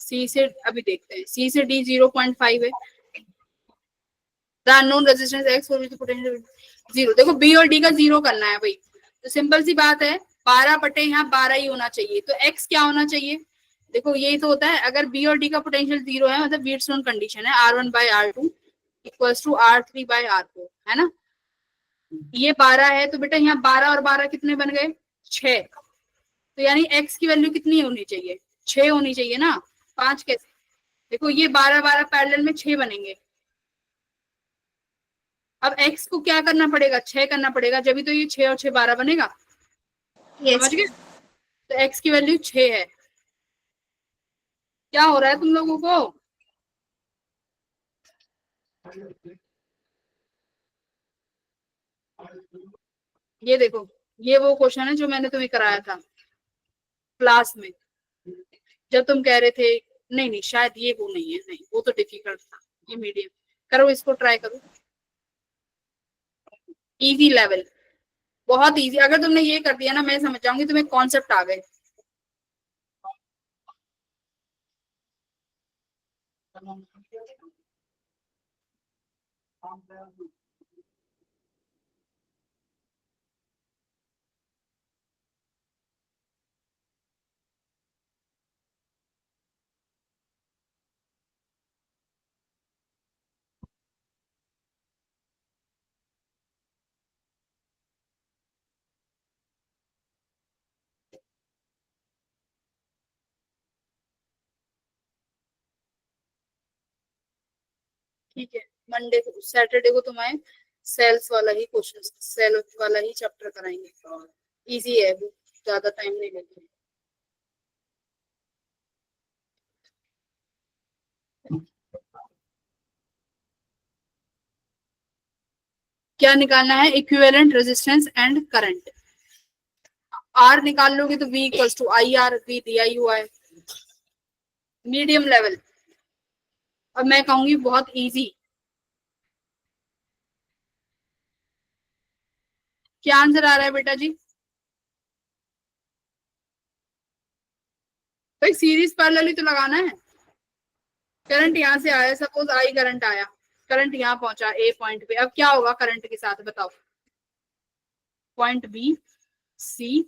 सी से अभी देखते हैं, सी से डी 0.5 है। The unknown resistance x for potential 0। देखो बी और डी का 0 करना है भाई, तो सिंपल सी बात है 12 बटे यहाँ 12 ही होना चाहिए। तो एक्स क्या होना चाहिए? देखो यही तो होता है, अगर बी और डी का पोटेंशियल 0 है मतलब व्हीटस्टोन कंडीशन है R1/R2 इक्वल्स टू R3/R4, है ना। ये 12 है तो बेटा यहाँ 12 और 12 कितने बन गए? 6। तो यानी x की वैल्यू कितनी होनी चाहिए? 6 होनी चाहिए ना। 5 कैसे? देखो ये 12 पैरेलल में 6 बनेंगे। अब x को क्या करना पड़ेगा? 6 करना पड़ेगा, जब भी तो ये 6 और 6 12 बनेगा। समझ गए? तो x की वैल्यू 6 है। क्या हो रहा है तुम लोगों को? ये देखो, ये वो क्वेश्चन है जो मैंने तुम्हें कराया था क्लास में, जब तुम कह रहे थे नहीं नहीं शायद ये वो नहीं है, नहीं वो तो डिफिकल्ट था, ये मीडियम। करो इसको, ट्राई करो। इजी लेवल, बहुत इजी। अगर तुमने ये कर दिया ना, मैं समझ जाऊंगी तुम्हें कॉन्सेप्ट आ गए। ठीक है, मंडे को सैटरडे को तुम्हें सेल्स वाला ही क्वेश्चन, सेल वाला ही चैप्टर कराएंगे। इजी है वो, ज्यादा टाइम नहीं लेते। क्या निकालना है? Equivalent resistance and current. R निकाल लोगे तो V equals to IR, V दिया ही हुआ है। Medium level. अब मैं कहूंगी बहुत इजी। क्या आंसर आ रहा है बेटा जी? भाई सीरीज पैरेलल ही तो लगाना है। करंट यहाँ से आया, सपोज आई करंट आया, करंट यहाँ पहुंचा ए पॉइंट पे। अब क्या होगा करंट के साथ बताओ? Point B C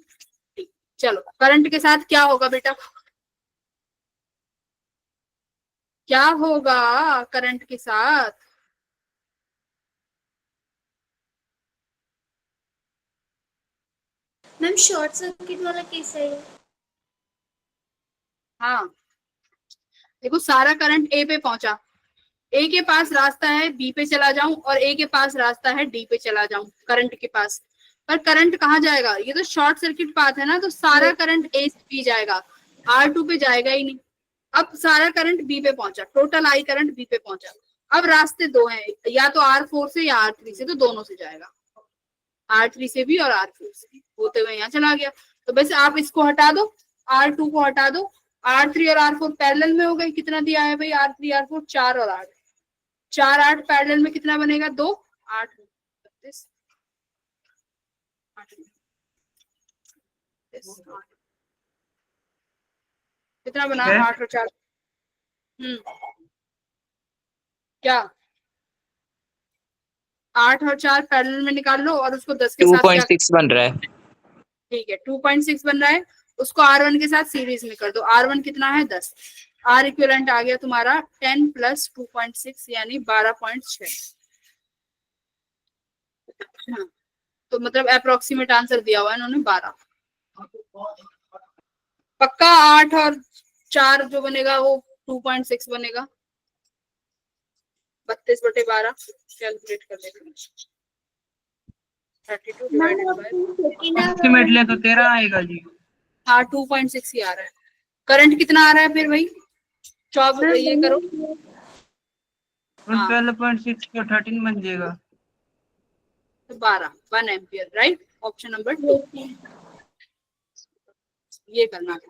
D. चलो करंट के साथ क्या होगा बेटा? क्या होगा करंट के साथ? मैम शॉर्ट सर्किट वाला केस है ये। हाँ देखो, सारा करंट ए पे पहुंचा, ए के पास रास्ता है बी पे चला जाऊं और ए के पास रास्ता है डी पे चला जाऊं करंट के पास। पर करंट कहाँ जाएगा? ये तो शॉर्ट सर्किट पाथ है ना, तो सारा करंट ए से बी जाएगा, R2 पे जाएगा ही नहीं। अब सारा करंट बी पे पहुंचा, टोटल आई करंट बी पे पहुंचा। अब रास्ते दो हैं, या तो R4 से या R3 से, तो दोनों से जाएगा, R3 से भी और R4 से भी, होते हुए यहाँ चला गया। तो बस आप इसको हटा दो, R2 को हटा दो, R3 और R4 पैरेलल में हो गए। कितना दिया है भाई? R3 R4 4 और 8, 4 8 पैरेलल में कितना बनेगा? 2 8 32। यस, कितना बना? है? 8 और 4। क्या? 8 और 4 पैरेलल में निकाल लो और उसको 10 के साथ क्या? 2.6 बन रहा है। ठीक है, 2.6 बन रहा है, उसको R1 के साथ सीरीज में कर दो। R1 कितना है? 10। R इक्विवेलेंट आ गया तुम्हारा 10 प्लस 2.6 यानी 12.6। तो मतलब अप्रोक्सीमेट आंसर दिया हुआ है इन्होंने 12। पक्का 8 और 4 जो बनेगा वो 2.6 बनेगा। 32/12 कैलकुलेट कर लेंगे। 32 डिवाइडेड बाय, एस्टिमेट ले तो 13 आएगा जी। हाँ 2.6 ही आ रहा है। करंट कितना आ रहा है फिर भाई? 24 ये करो। हाँ 12.6 को 13 बन जाएगा। तो 12 1 एम्पियर, राइट। ऑप्शन नंबर 2 ये करना है।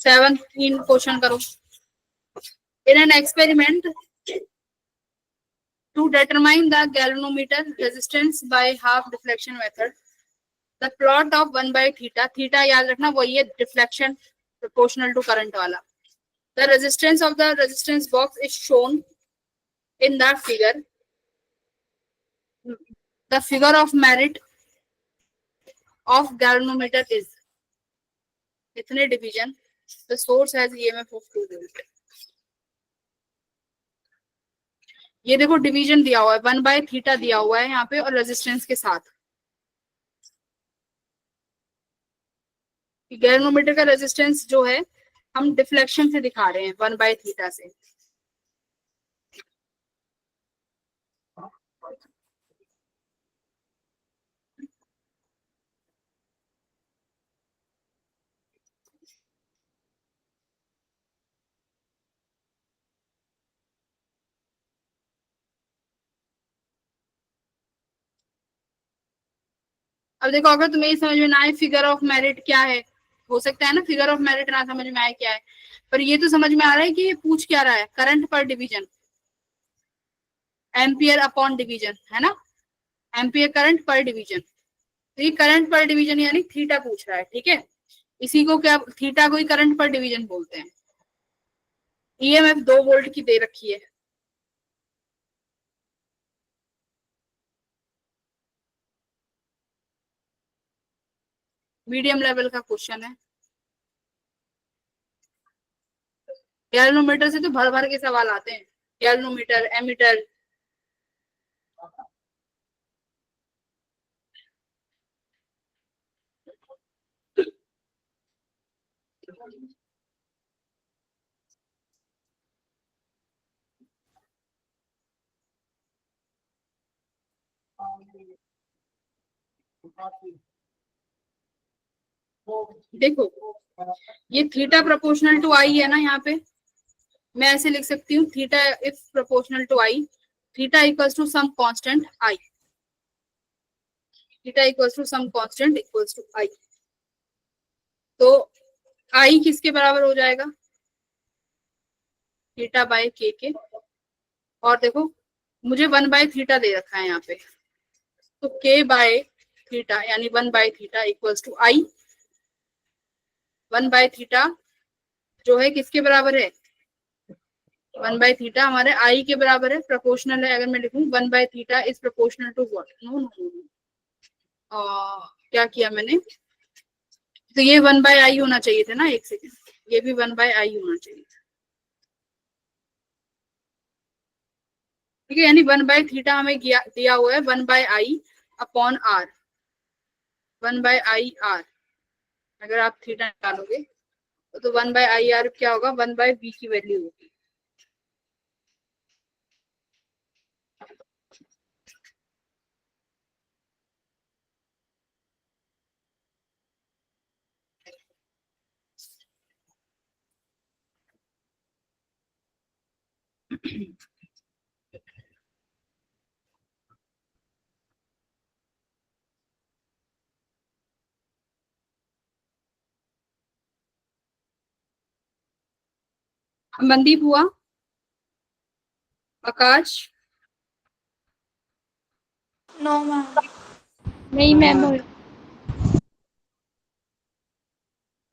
17 क्वेश्चन करो। In an experiment to determine the galvanometer resistance by half deflection method, the plot of 1 by theta, theta याद रखना वही है deflection proportional to current वाला। The resistance of the resistance box is shown in the figure. The figure of merit of galvanometer is इतने division. The source has EMF of 2 volt. ये देखो डिवीजन दिया हुआ है, 1 by थीटा दिया हुआ है यहाँ पे और रेजिस्टेंस के साथ। गैल्वेनोमीटर का रेजिस्टेंस जो है हम डिफ्लेक्शन से दिखा रहे हैं 1 by थीटा से। अब देखो अगर तुम्हें समझ में ना आए फिगर ऑफ मेरिट क्या है, हो सकता है ना फिगर ऑफ मेरिट ना समझ में आए क्या है, पर ये तो समझ में आ रहा है कि ये पूछ क्या रहा है, करंट पर डिवीजन, एम्पियर अपॉन डिवीजन, है ना, एम्पियर करंट पर डिवीजन। तो ये करंट पर डिवीजन यानी थीटा पूछ रहा है, ठीक है। इसी को क्या, थीटा को ही करंट पर डिवीजन बोलते हैं। ईएमएफ 2 वोल्ट की दे रखी है। मीडियम लेवल का क्वेश्चन है। गैल्वेनोमीटर से तो भर भर के सवाल आते हैं, गैल्वेनोमीटर, एमीटर। देखो ये थीटा प्रोपोर्शनल टू आई है ना, यहाँ पे मैं ऐसे लिख सकती हूँ, theta if proportional to I, theta equals to some constant I, theta equals to some constant equals to I. तो आई किसके बराबर हो जाएगा? थीटा बाय के। और देखो मुझे 1 बाय थीटा दे रखा है यहाँ पे, तो के बाय थीटा यानी 1 by theta equals to I. 1 by theta जो है किसके बराबर है? 1 बाय थीटा हमारे आई के बराबर है, प्रोपोर्शनल है। अगर मैं लिखूं 1 by theta is proportional to what, no no no, क्या किया मैंने, तो ये 1 बाय आई होना चाहिए था ना, एक सेकेंड, ये भी 1 बाय आई होना चाहिए था, ठीक है। यानी 1 बाय थीटा हमें दिया हुआ है 1 by I upon R, 1 by I R. अगर आप थीटा निकालोगे तो 1 बाय आई आर क्या होगा? 1 बाय बी की वैल्यू होगी। मनदीप हुआ, आकाश, नो मैम। नहीं मैम।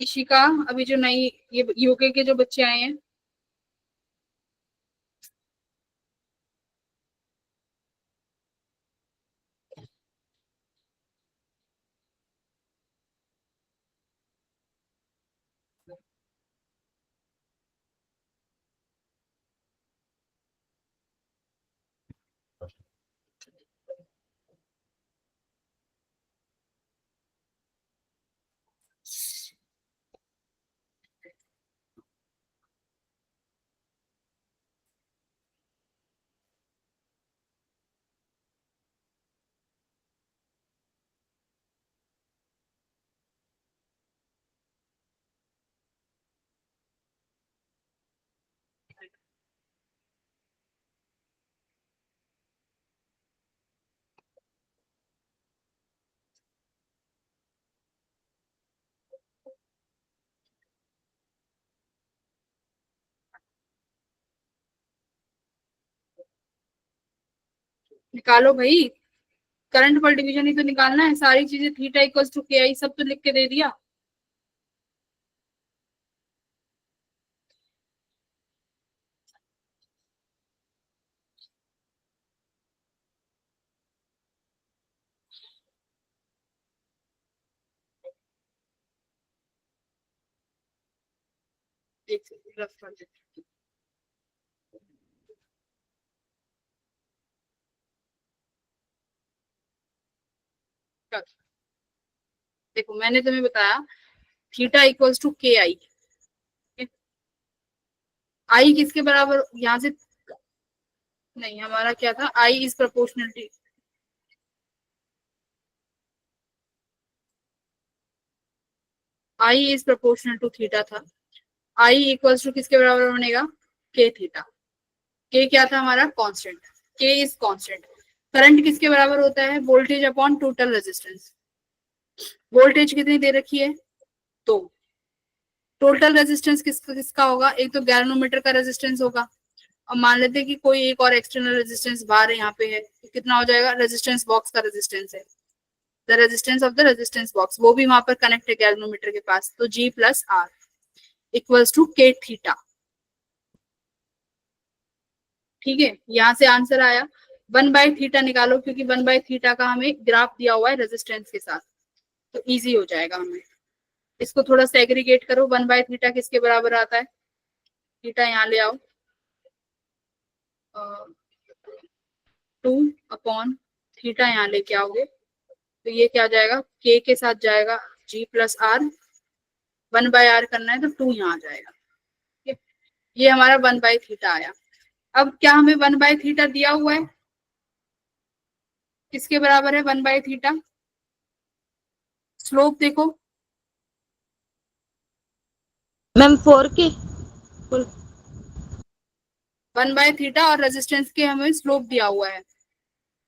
इशिका, अभी जो नई ये यूके के जो बच्चे आए हैं, निकालो भाई। करंट पर डिवीजन ही तो निकालना है, सारी चीजें थीटा इक्वल्स टू के आई सब तो लिख के दे दिया। एक सेकंड, रफ कर देते हैं। देखो मैंने तुम्हें बताया थीटा इक्वल्स टू के आई। आई किसके बराबर यहाँ से, नहीं हमारा क्या था, I is proportionality, I is proportional to theta था। आई इक्वल्स टू किसके बराबर बनेगा, के थीटा। के क्या था हमारा, कांस्टेंट। के इज कांस्टेंट। करंट किसके बराबर होता है, voltage upon total resistance. Voltage कितनी दे रखी है, तो टोटल रेजिस्टेंस किसका किसका होगा, एक तो गैल्वेनोमीटर का रेजिस्टेंस होगा, और मान लेते हैं कि कोई एक और एक्सटर्नल रेजिस्टेंस बाहर यहाँ पे है, तो कितना हो जाएगा, रेजिस्टेंस बॉक्स का रेजिस्टेंस है, the resistance of the resistance box, वो भी वहां पर कनेक्ट है गैल्वेनोमीटर के पास, तो G plus R equals to K theta. ठीक है, यहाँ से आंसर आया। 1/थीटा निकालो, क्योंकि 1/थीटा का हमें ग्राफ दिया हुआ है रेजिस्टेंस के साथ, तो इजी हो जाएगा हमें। इसको थोड़ा सेग्रीगेट करो, 1/थीटा किसके बराबर आता है, थीटा यहाँ ले आओ, 2/थीटा यहाँ लेके आओगे, तो ये क्या हो जाएगा, के साथ जाएगा G प्लस आर, 1/r करना है तो 2 यहाँ आ जाएगा। ठीक है, ये हमारा 1/थीटा आया। अब क्या हमें 1/थीटा दिया हुआ है, किसके बराबर है 1/थीटा, स्लोप देखो, मैम 4 के 1/थीटा और रेजिस्टेंस के हमें स्लोप दिया हुआ है।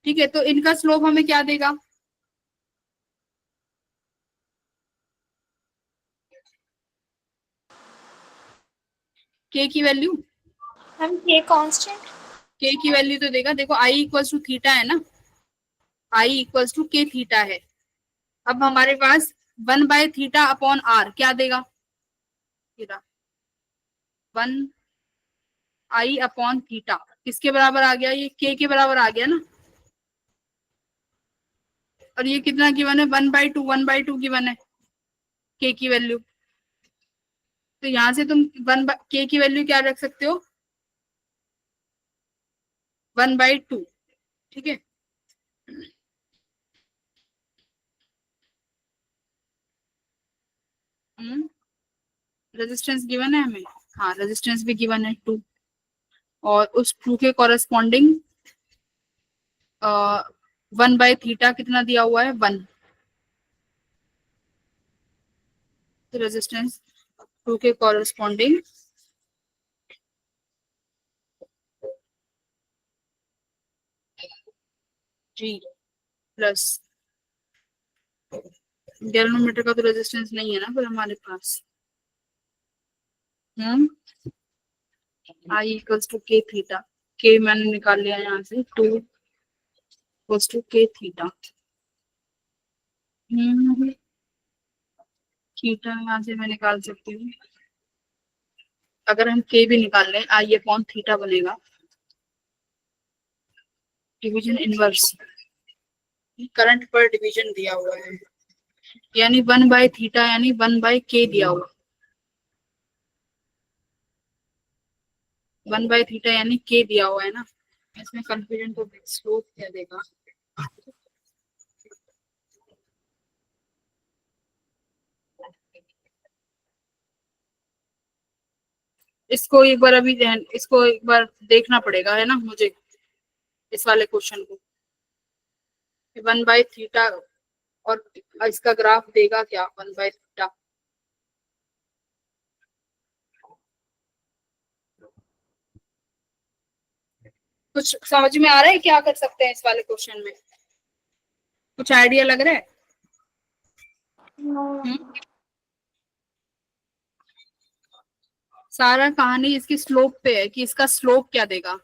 ठीक है, तो इनका स्लोप हमें क्या देगा, के की वैल्यू, हम के कांस्टेंट। के की वैल्यू तो देगा, देखो आई इक्वल्स टू थीटा है ना, I equals to K theta है। अब हमारे पास 1/थीटा अपॉन आर क्या देगा, 1/थीटा किसके बराबर आ गया, ये के बराबर आ गया ना, और ये कितना गिवन है, 1/2 गिवन है के की वैल्यू, तो यहाँ से तुम के की वैल्यू क्या रख सकते हो, 1/2। ठीक है, रेजिस्टेंस गिवन है हमें, हाँ रेजिस्टेंस भी गिवन है 2, और उस 2 के कॉरेस्पॉन्डिंग 1/थीटा कितना दिया हुआ है, 1, तो रेजिस्टेंस 2 के कॉरेस्पॉन्डिंग G प्लस, गैल्वेनोमीटर का तो रेजिस्टेंस नहीं है ना फिर हमारे पास, I equals to K theta, के मैंने निकाल लिया यहाँ से 2 equals to K theta. Theta यहाँ से मैं निकाल सकती हूँ, अगर हम के भी निकाल लें आई अपॉन थीटा बनेगा डिवीजन इनवर्स, करंट पर डिवीजन दिया हुआ है, यानी 1/थीटा यानी 1/के दिया हुआ, 1/थीटा यानी के दिया हुआ है ना। इसमें कंफ्यूजन को स्लोप क्या देगा, इसको एक बार अभी इसको एक बार देखना पड़ेगा है ना मुझे, इस वाले क्वेश्चन को 1/थीटा और इसका ग्राफ देगा क्या 1/थीटा। कुछ समझ में आ रहा है क्या कर सकते हैं इस वाले क्वेश्चन में, कुछ आइडिया लग रहा है? सारा कहानी इसकी स्लोप पे है कि इसका स्लोप क्या देगा,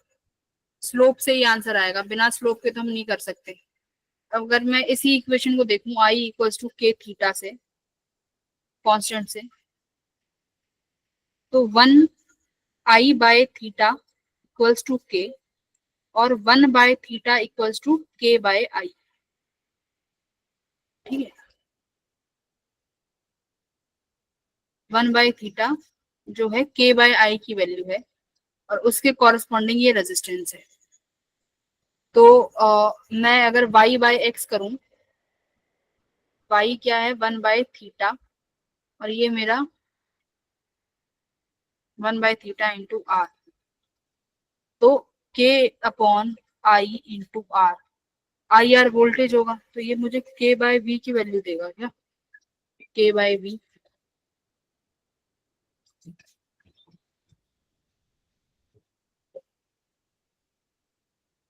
स्लोप से ही आंसर आएगा, बिना स्लोप के तो हम नहीं कर सकते। अगर मैं इसी इक्वेशन को देखूं I equals to K theta से, कांस्टेंट से, तो 1/थीटा इक्वल्स टू के और 1/थीटा इक्वल्स टू k/i। ठीक है, 1/थीटा जो है k/i की वैल्यू है और उसके कॉरेस्पॉन्डिंग ये रेजिस्टेंस है। तो मैं अगर y/x करूं, y क्या है 1/थीटा और ये मेरा 1/थीटा इंटू आर, तो k/i into R, I R voltage होगा तो ये मुझे k/v की वैल्यू देगा क्या, k/v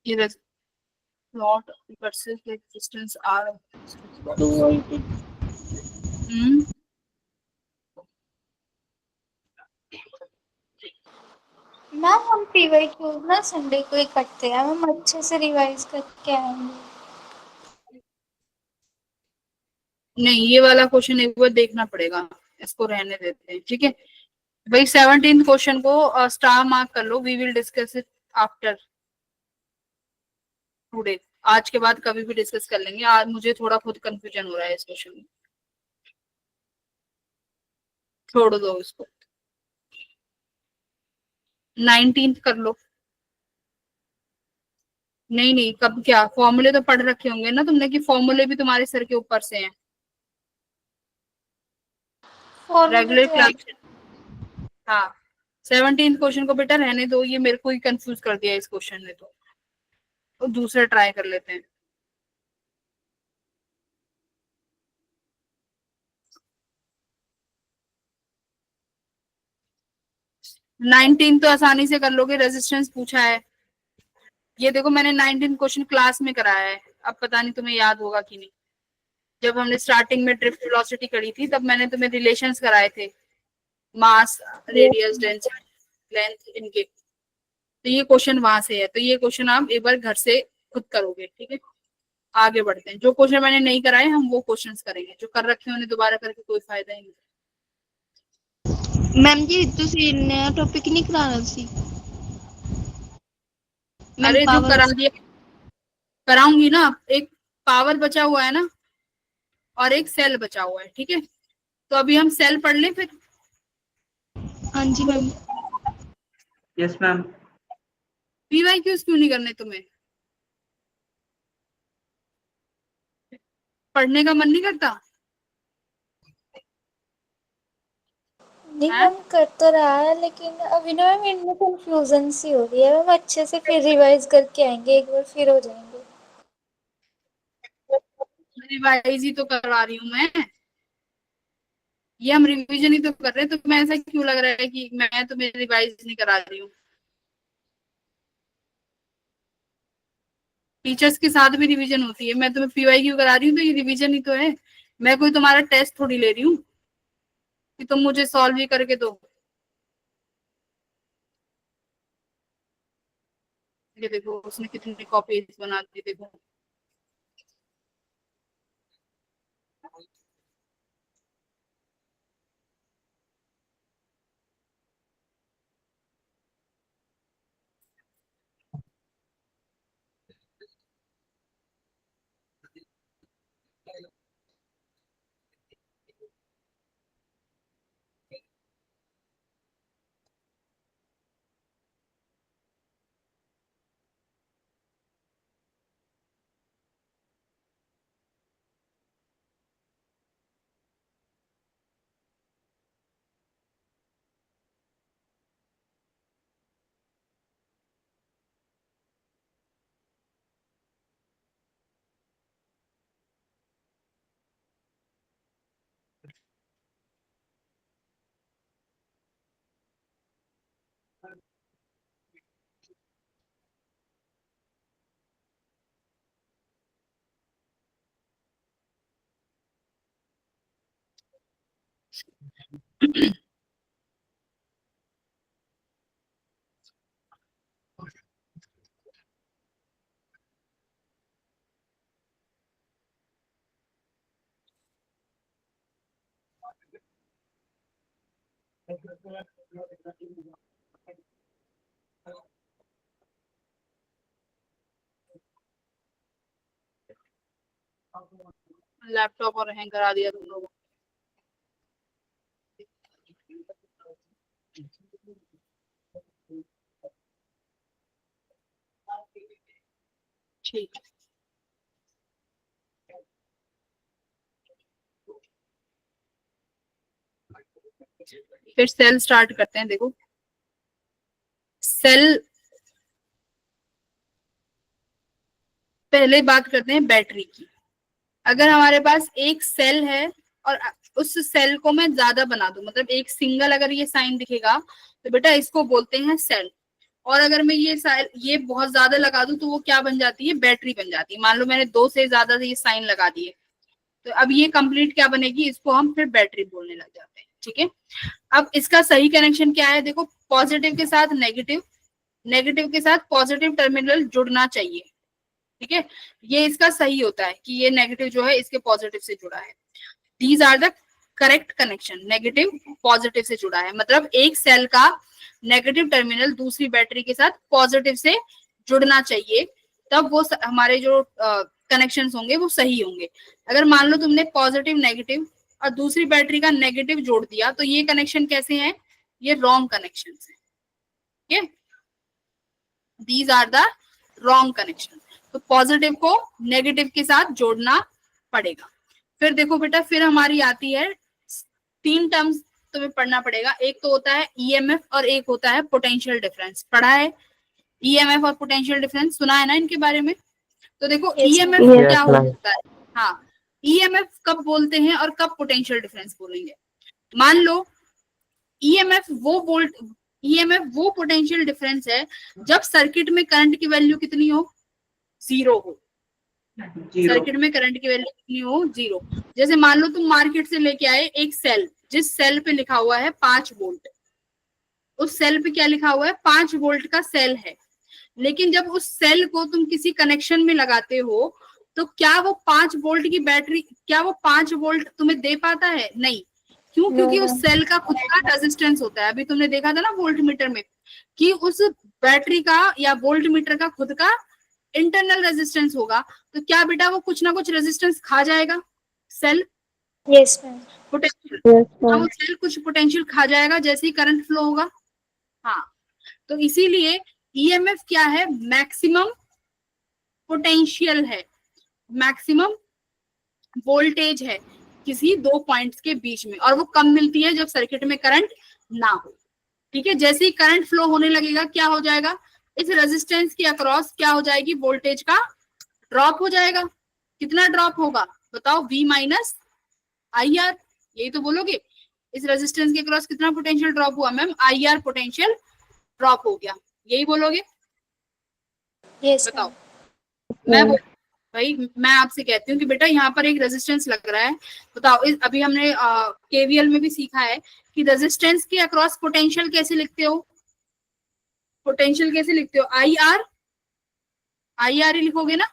ये plot versus resistance R. 2 volt. Ma'am हम पीवाई क्यूज ना संडे को ही करते हैं, हम अच्छे से रिवाइज करके आएंगे। नहीं ये वाला क्वेश्चन एक बार देखना पड़ेगा, इसको रहने देते हैं ठीक है भाई। 17 क्वेश्चन को स्टार मार्क कर लो, we will discuss it after today, आज के बाद कभी भी डिस्कस कर लेंगे, आज मुझे थोड़ा खुद कंफ्यूजन हो रहा है इस क्वेश्चन में, छोड़ दो इसको। 19 कर लो। नहीं नहीं कब, क्या फॉर्मूले तो पढ़ रखे होंगे ना तुमने, कि फॉर्मूले भी तुम्हारे सर के ऊपर से हैं फॉर्मूले रेगुलर तो क्लास। हाँ 17 क्वेश्चन को बेटा रहने दो, ये मेरे को ही कंफ्यूज कर दिया इस क्वेश्चन ने, तो दूसरा ट्राई कर लेते हैं। नाइनटीन तो आसानी से कर लोगे, रेजिस्टेंस पूछा है, ये देखो मैंने 19 क्वेश्चन क्लास में कराया है, अब पता नहीं तुम्हें याद होगा कि नहीं। जब हमने स्टार्टिंग में ड्रिफ्ट वेलोसिटी करी थी तब मैंने तुम्हें रिलेशंस कराए थे, मास रेडियस डेंसिटी लेंथ इनके, तो ये क्वेश्चन वहां से है, तो ये क्वेश्चन आप एक बार घर से खुद करोगे ठीक है। आगे बढ़ते हैं, जो क्वेश्चन मैंने नहीं कराए हम वो क्वेश्चंस करेंगे, जो कर रखे हैं उन्हें दोबारा करके कोई फायदा ही नहीं। मैम जी ਤੁਸੀਂ नया टॉपिक नहीं कराना सी। अरे जो करा दिया कराऊंगी ना, एक पावर बचा हुआ है ना और एक सेल बचा हुआ है ठीक है, तो अभी हम सेल पढ़ लें फिर। हाँ जी ma'am. Yes ma'am. PYQs क्यों नहीं करने तुम्हें, पढ़ने का मन नहीं करता? नहीं है? मैम कर तो रहा है, लेकिन अभी ना मैम इनमें कंफ्यूजन सी हो रही है, मैम अच्छे से फिर रिवाइज करके आएंगे, एक बार फिर हो जाएंगे। रिवाइज ही तो करवा रही हूँ मैं, ये हम रिवीजन ही तो कर रहे हैं, तो मैं ऐसा क्यों लग रहा है कि मैं तुम्हें रिवाइज नहीं करा रही हूँ। टीचर्स के साथ भी रिवीजन होती है, मैं तुम्हें पीवाई क्यों करा रही हूँ, तो ये रिवीजन ही तो है, मैं कोई तुम्हारा टेस्ट थोड़ी ले रही हूँ कि तुम मुझे सॉल्व ही करके दो। ये देखो उसने कितनी कॉपीज बना दी, देखो लैपटॉप और हैंग करा दिया तुम लोगों ने। ठीक है, फिर सेल स्टार्ट करते हैं। देखो सेल, पहले बात करते हैं बैटरी की। अगर हमारे पास एक सेल है और उस सेल को मैं ज्यादा बना दूं, मतलब एक सिंगल अगर ये साइन दिखेगा तो बेटा इसको बोलते हैं सेल। और अगर मैं ये बहुत ज्यादा लगा दूं तो वो क्या बन जाती है, बैटरी बन जाती है। मान लो मैंने 2 से ज्यादा ये साइन लगा दिए, तो अब ये कंप्लीट क्या बनेगी, इसको हम फिर बैटरी बोलने लग जाते हैं। ठीक है, अब इसका सही कनेक्शन क्या है, देखो पॉजिटिव के साथ नेगेटिव, नेगेटिव के साथ पॉजिटिव टर्मिनल जुड़ना चाहिए। ठीक है, ये इसका सही होता है कि ये नेगेटिव जो है इसके पॉजिटिव से जुड़ा है। These are the correct connection, negative positive से जुड़ा है, मतलब एक सेल का नेगेटिव टर्मिनल दूसरी बैटरी के साथ पॉजिटिव से जुड़ना चाहिए, तब वो हमारे जो कनेक्शंस होंगे वो सही होंगे। अगर मान लो तुमने पॉजिटिव नेगेटिव और दूसरी बैटरी का नेगेटिव जोड़ दिया तो ये कनेक्शन कैसे हैं, ये रॉन्ग कनेक्शन है। ठीक है, these are the wrong connection. तो पॉजिटिव को नेगेटिव के साथ जोड़ना पड़ेगा। फिर देखो बेटा, फिर हमारी आती है 3 टर्म्स तुम्हें पढ़ना पड़ेगा। एक तो होता है ईएमएफ और एक होता है पोटेंशियल डिफरेंस। पढ़ा है ईएमएफ और पोटेंशियल डिफरेंस, सुना है ना इनके बारे में? तो देखो ईएमएफ क्या होता है, हाँ ईएमएफ कब बोलते हैं और कब पोटेंशियल डिफरेंस बोलेंगे। मान लो ईएमएफ वो पोटेंशियल डिफरेंस है जब सर्किट में करंट की वैल्यू कितनी हो, 0 हो। सर्किट में करंट की वैल्यू कितनी हो, 0। जैसे मान लो तुम मार्केट से लेके आए एक सेल, जिस सेल पे लिखा हुआ है 5 वोल्ट, उस सेल पे क्या लिखा हुआ है, 5 वोल्ट का सेल है। लेकिन जब उस सेल को तुम किसी कनेक्शन में लगाते हो तो क्या वो 5 वोल्ट की बैटरी, क्या वो 5 वोल्ट तुम्हें दे पाता है? नहीं। क्यों? क्योंकि उस सेल का खुद का रेजिस्टेंस होता है। अभी तुमने देखा था ना वोल्ट मीटर में कि उस बैटरी का या वोल्ट मीटर का खुद का इंटरनल रेजिस्टेंस होगा। तो क्या बेटा वो कुछ ना कुछ रेजिस्टेंस खा जाएगा सेल? Yes ma'am. पोटेंशियल, हाँ वो सेल कुछ पोटेंशियल खा जाएगा जैसे ही करंट फ्लो होगा। हाँ, तो इसीलिए ईएमएफ क्या है, मैक्सिमम पोटेंशियल है, मैक्सिमम वोल्टेज है किसी 2 पॉइंट्स के बीच में, और वो कब मिलती है, जब सर्किट में करंट ना हो। ठीक है, जैसे ही करंट फ्लो होने लगेगा क्या हो जाएगा, इस रेजिस्टेंस के अक्रॉस क्या हो जाएगी, वोल्टेज का ड्रॉप हो जाएगा। कितना ड्रॉप होगा बताओ, V माइनस IR, यही तो बोलोगे। इस रेजिस्टेंस के अक्रॉस कितना पोटेंशियल ड्रॉप हुआ मैम, IR पोटेंशियल ड्रॉप हो गया, यही बोलोगे? यस बताओ। मैं आपसे कहती हूँ कि बेटा यहाँ पर एक रेजिस्टेंस लग रहा है, बताओ अभी हमने केवीएल में भी सीखा है कि रेजिस्टेंस के अक्रॉस पोटेंशियल कैसे लिखते हो, पोटेंशियल कैसे लिखते हो, IR ही लिखोगे ना।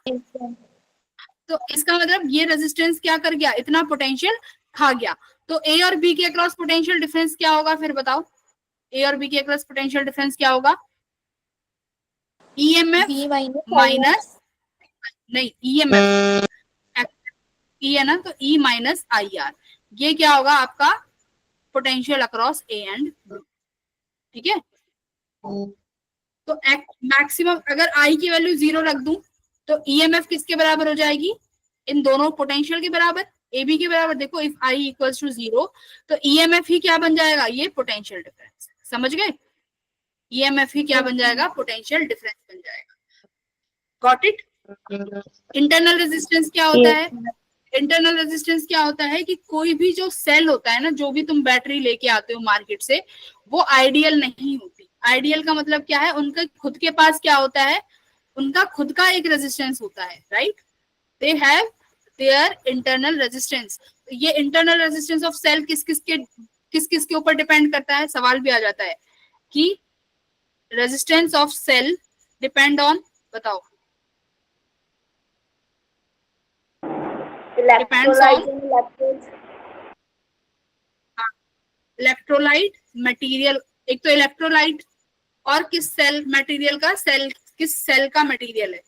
तो इसका मतलब ये रेजिस्टेंस क्या कर गया, इतना पोटेंशियल खा गया। तो ए और बी के अक्रॉस पोटेंशियल डिफरेंस क्या होगा, फिर बताओ, ए और बी के अक्रॉस पोटेंशियल डिफरेंस क्या होगा? ईएमएफ V माइनस माइनस, नहीं ईएमएफ, ई है ना, तो ई माइनस आई आर, ये क्या होगा आपका potential across A and B. ठीक है, तो मैक्सिमम अगर आई की वैल्यू 0 रख दूं तो ईएमएफ किसके बराबर हो जाएगी, इन दोनों पोटेंशियल के बराबर, ए बी के बराबर। देखो इफ आई इक्वल्स टू 0 तो ईएमएफ ही क्या बन जाएगा, ये पोटेंशियल डिफरेंस। समझ गए, ईएमएफ ही क्या बन जाएगा, पोटेंशियल डिफरेंस बन जाएगा। Got it. इंटरनल रेजिस्टेंस क्या होता है, इंटरनल रेजिस्टेंस क्या होता है कि कोई भी जो सेल होता है ना, जो भी तुम बैटरी लेके आते हो मार्केट से, वो आइडियल नहीं होती। आइडियल का मतलब क्या है, उनका खुद के पास क्या होता है, उनका खुद का एक रेजिस्टेंस होता है, right. They have their internal resistance. ये इंटरनल रेजिस्टेंस ऑफ सेल किस किस के ऊपर डिपेंड करता है, सवाल भी आ जाता है कि resistance of cell depend on, बताओ, इलेक्ट्रोलाइट मटेरियल, एक तो इलेक्ट्रोलाइट और किस सेल मटेरियल का, सेल किस सेल का मटेरियल है